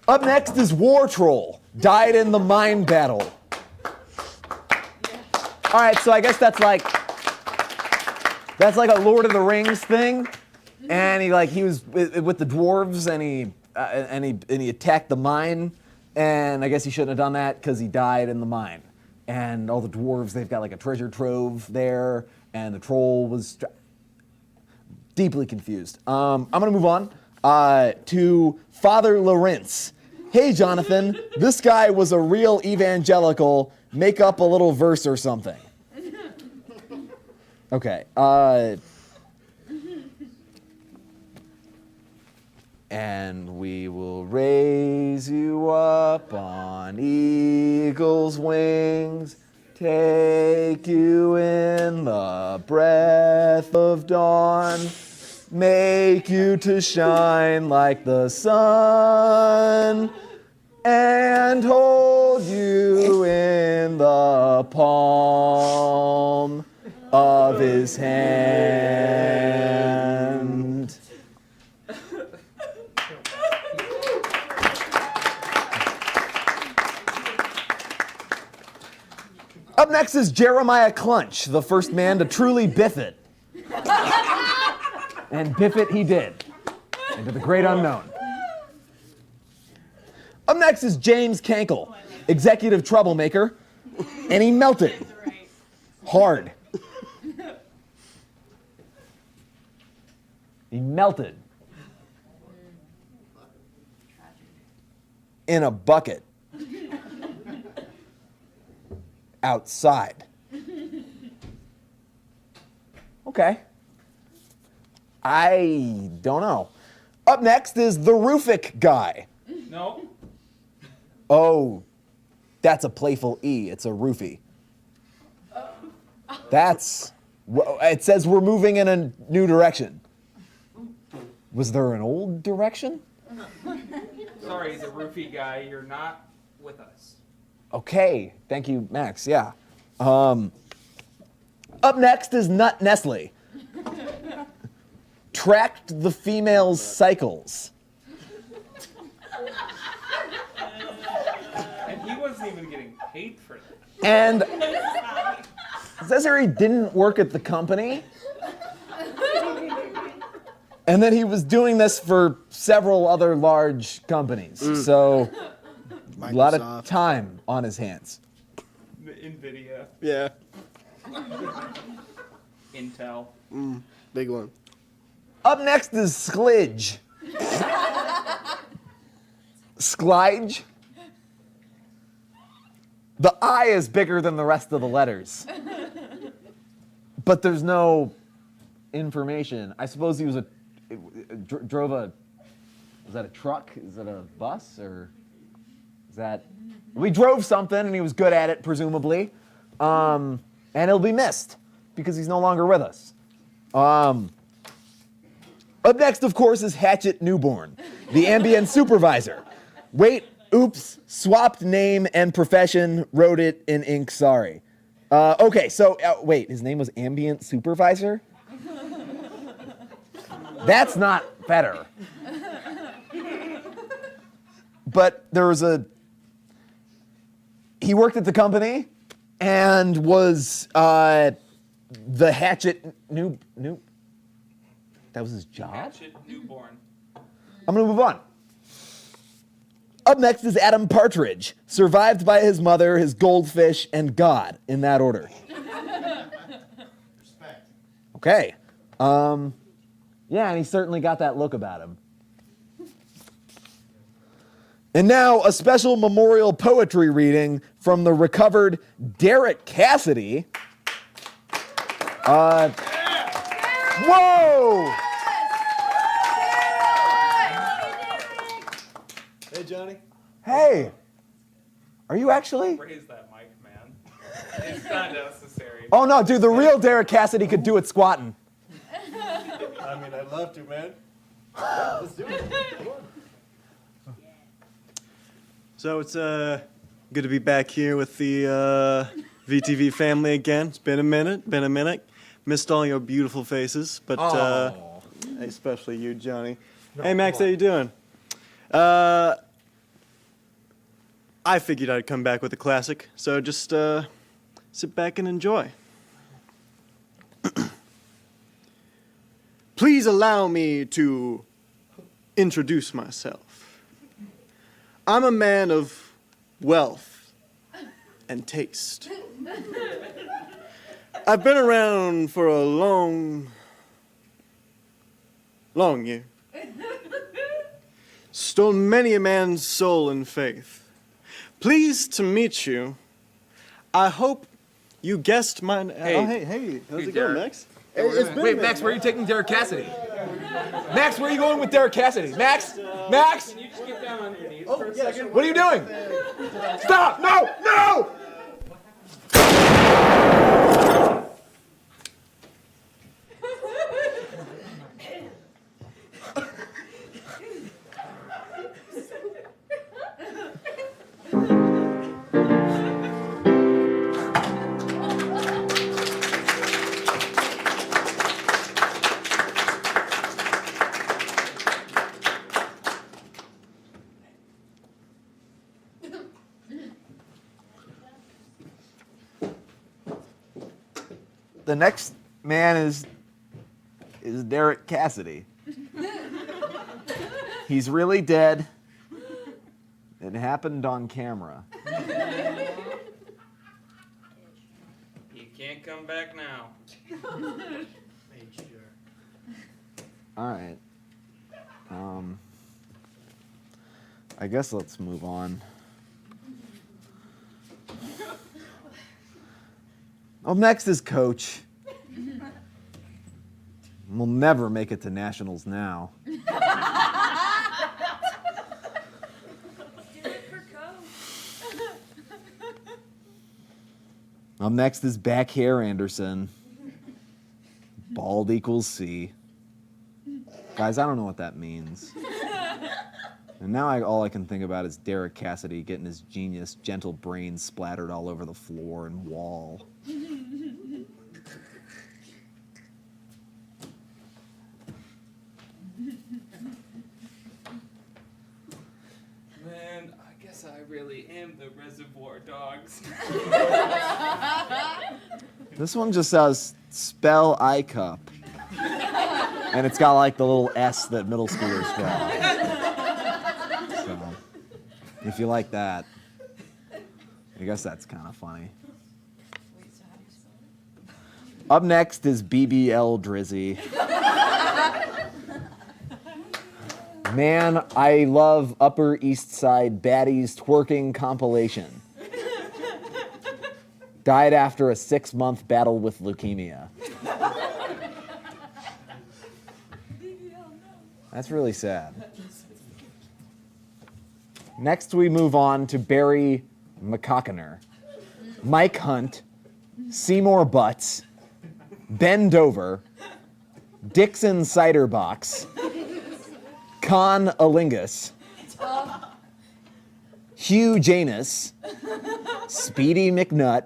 Up next is War Troll. Died in the mine battle. All right, so I guess that's like a Lord of the Rings thing, and he was with the dwarves, and he attacked the mine, and I guess he shouldn't have done that because he died in the mine, and all the dwarves, they've got like a treasure trove there, and the troll was deeply confused. I'm gonna move on to Father Lawrence. Hey Jonathan, this guy was a real evangelical. Make up a little verse or something. Okay. And we will raise you up on eagle's wings, take you in the breath of dawn, make you to shine like the sun, and hold you in the palm of his hand. Up next is Jeremiah Clunch, the first man to truly biff it. And biff it he did, into the great unknown. Up next is James Cankle, executive troublemaker, and he melted. Hard. He melted. In a bucket. Outside. Okay. I don't know. Up next is the Roofic guy. No. Oh, that's a playful E. It's a roofie. It says we're moving in a new direction. Was there an old direction? Sorry, the roofie guy, you're not with us. Okay, thank you, Max. Yeah. Up next is Nut Nestle. Tracked the female's cycles. And he wasn't even getting paid for that. And it says here he didn't work at the company. And then he was doing this for several other large companies. So a lot of time on his hands. NVIDIA. Yeah. Intel. Big one. Up next is Sklidge. Sklidge. The I is bigger than the rest of the letters. But there's no information. I suppose he was drove a, was that a truck? Is that a bus? Or is that, we drove something and he was good at it, presumably. And he'll be missed because he's no longer with us. Up next, of course, is Hatchet Newborn, the ambient supervisor. Wait, oops, swapped name and profession, wrote it in ink, sorry. Okay, so, wait, his name was ambient supervisor? That's not better. But there was he worked at the company and was the Hatchet that was his job? Hatchet Newborn. I'm gonna move on. Up next is Adam Partridge, survived by his mother, his goldfish, and God, in that order. Respect. Okay. Yeah, and he certainly got that look about him. And now, a special memorial poetry reading from the recovered Derek Cassidy. Whoa! Hey, Johnny. Hey, are you actually? Raise that mic, man. It's not necessary. Oh no, dude, the real Derek Cassidy could do it squatting. I mean, I'd love to, man. Yeah, let's do it. Come on. So it's good to be back here with the VTV family again. It's been a minute. Missed all your beautiful faces, but especially you, Johnny. Hey, Max, how you doing? I figured I'd come back with a classic, so just sit back and enjoy. Please allow me to introduce myself. I'm a man of wealth and taste. I've been around for a long year. Stole many a man's soul and faith. Pleased to meet you. I hope you guessed my... Hey. Oh, hey, how's it going, Max? Wait, Max, where are you taking Derek Cassidy? Max, where are you going with Derek Cassidy? Max? Max? Can you just get down on your knees for a second? What are you doing? Stop! No! No! The next man is Derek Cassidy. He's really dead. It happened on camera. You can't come back now. Made sure. All right. I guess let's move on. Up next is Coach. We'll never make it to nationals now. Do it for Coach. Up next is Back Hair Anderson. Bald equals C. Guys, I don't know what that means. And now all I can think about is Derek Cassidy getting his genius, gentle brain splattered all over the floor and wall. Man, I guess I really am the Reservoir Dogs. This one just says, spell iCup. And it's got like the little S that middle schoolers spell. So, if you like that, I guess that's kind of funny. Up next is BBL Drizzy. Man, I love Upper East Side Baddies twerking compilation. Died after a 6-month battle with leukemia. That's really sad. Next, we move on to Barry McCockiner, Mike Hunt, Seymour Butts, Ben Dover, Dixon Cider Box, Con Alingus, Hugh Janus, Speedy McNutt,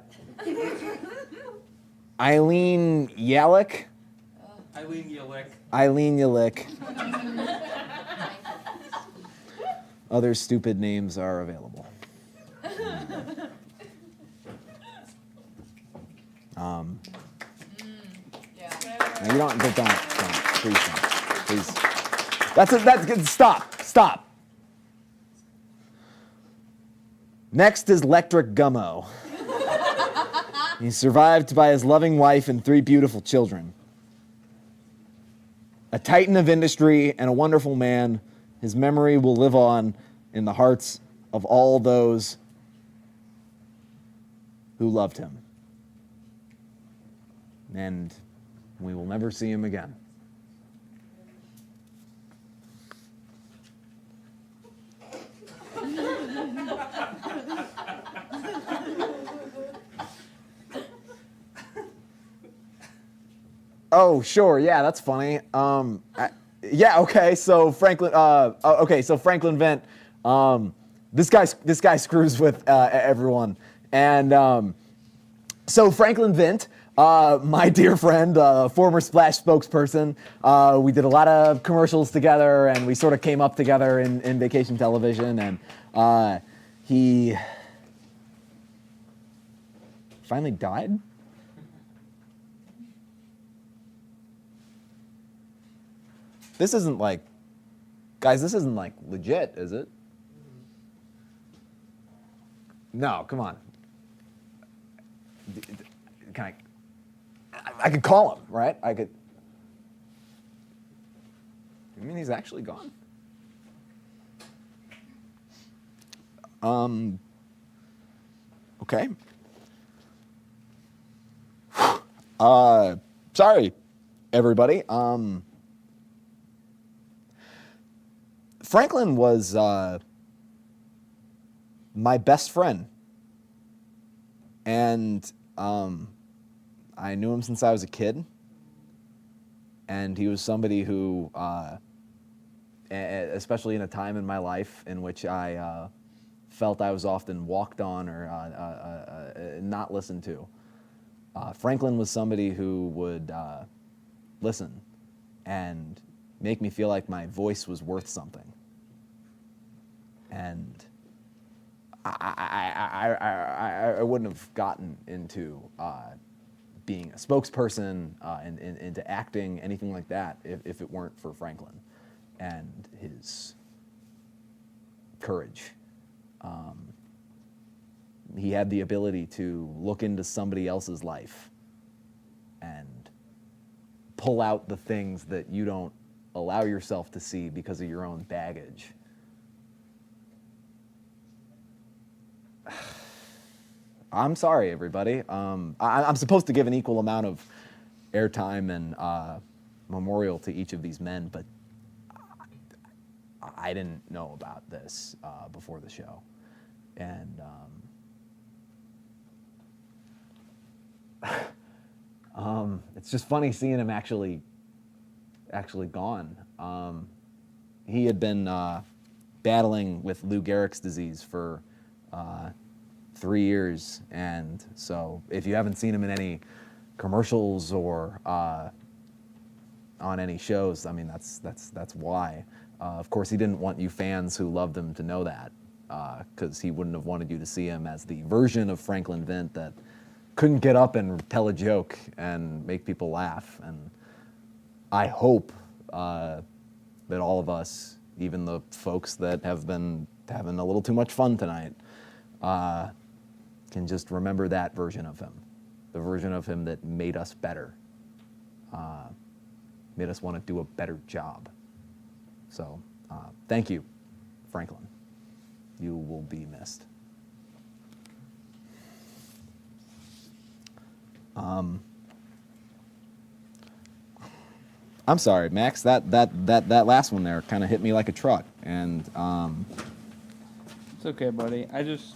Eileen Yalick, Eileen Yalick. Other stupid names are available. No, you don't, please. That's good. Stop. Next is Electric Gummo. He's survived by his loving wife and 3 beautiful children. A titan of industry and a wonderful man, his memory will live on in the hearts of all those who loved him. And we will never see him again. Oh, sure. Yeah, that's funny. Yeah. Okay. So Franklin. Okay. So Franklin Vent. This guy screws with everyone, and so Franklin Vent, my dear friend, former Splash spokesperson. We did a lot of commercials together, and we sort of came up together in Vacation Television, and he finally died. This isn't like, guys, this isn't like legit, is it? No, come on. Can I could call him, right? I could. You mean he's actually gone? Okay. Sorry, everybody. Franklin was my best friend, and I knew him since I was a kid, and he was somebody who, especially in a time in my life in which I felt I was often walked on or not listened to. Franklin was somebody who would listen and make me feel like my voice was worth something. And I wouldn't have gotten into being a spokesperson and into acting, anything like that, if it weren't for Franklin and his courage. He had the ability to look into somebody else's life and pull out the things that you don't allow yourself to see because of your own baggage. I'm sorry, everybody. I'm supposed to give an equal amount of airtime and memorial to each of these men, but I didn't know about this before the show. And it's just funny seeing him actually gone. He had been battling with Lou Gehrig's disease for 3 years, and so if you haven't seen him in any commercials or on any shows, I mean that's why. Of course, he didn't want you fans who loved him to know that, because he wouldn't have wanted you to see him as the version of Franklin Vent that couldn't get up and tell a joke and make people laugh. And I hope that all of us, even the folks that have been having a little too much fun tonight, can just remember that version of him, the version of him that made us better, made us want to do a better job. So thank you, Franklin. You will be missed. I'm sorry, Max. That last one there kind of hit me like a truck, and It's okay, buddy. I just,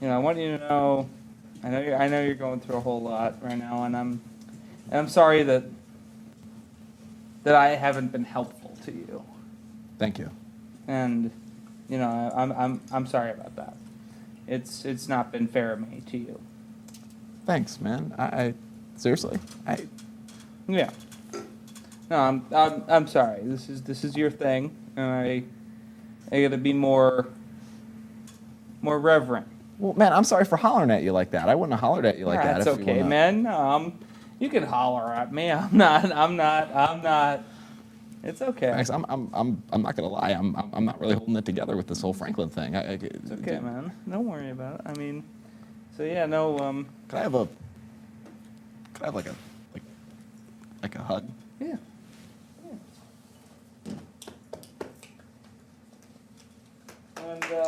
I want you to know, I know you're going through a whole lot right now, and I'm sorry that I haven't been helpful to you. thank you. And I'm sorry about that. It's not been fair of me to you. Thanks, man. I seriously. Yeah. No, I'm sorry. This is your thing, and I gotta be more reverent. Well, man, I'm sorry for hollering at you like that. I wouldn't have hollered at you like that. That's if you okay, wouldn't man. You can holler at me. I'm not. It's okay. Max, I'm not gonna lie. I'm not really holding it together with this whole Franklin thing. It's okay, man. Don't worry about it. I mean, so yeah, no. Could I have like a hug? Yeah. And it's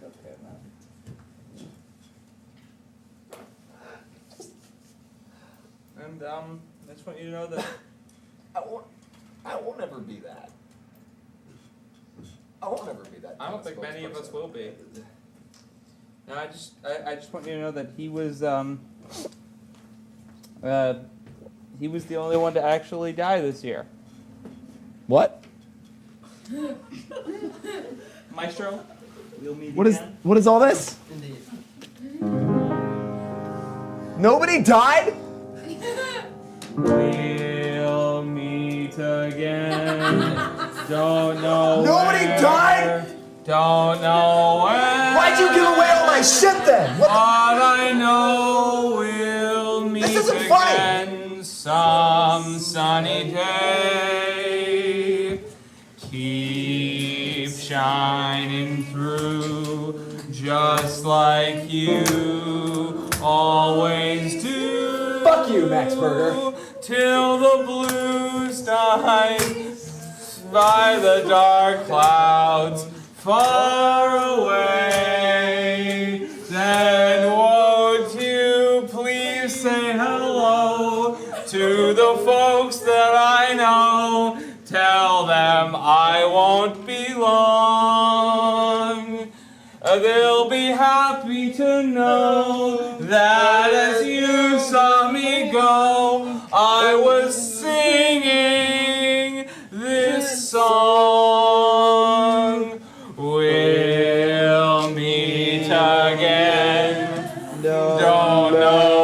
okay, man. And I just want you to know that I won't ever be that. I won't ever be that. I don't think many of us will be. No, I just want you to know that he was the only one to actually die this year. What? Maestro, we'll meet What is again. what is all this? Indeed. Nobody died? We'll meet again. Don't know. Nobody where. died? Don't know where. Why'd you give away all my shit then? What the? All I know we'll meet This isn't funny. again some sunny day. Keep shining through just like you always do. Fuck you, Max Berger. Till the blue sky by the dark clouds far away. Then won't you please say hello to the folks that I know? Tell them I won't be long. They'll be happy to know that as you saw me go, I was singing this song. We'll meet again. Don't know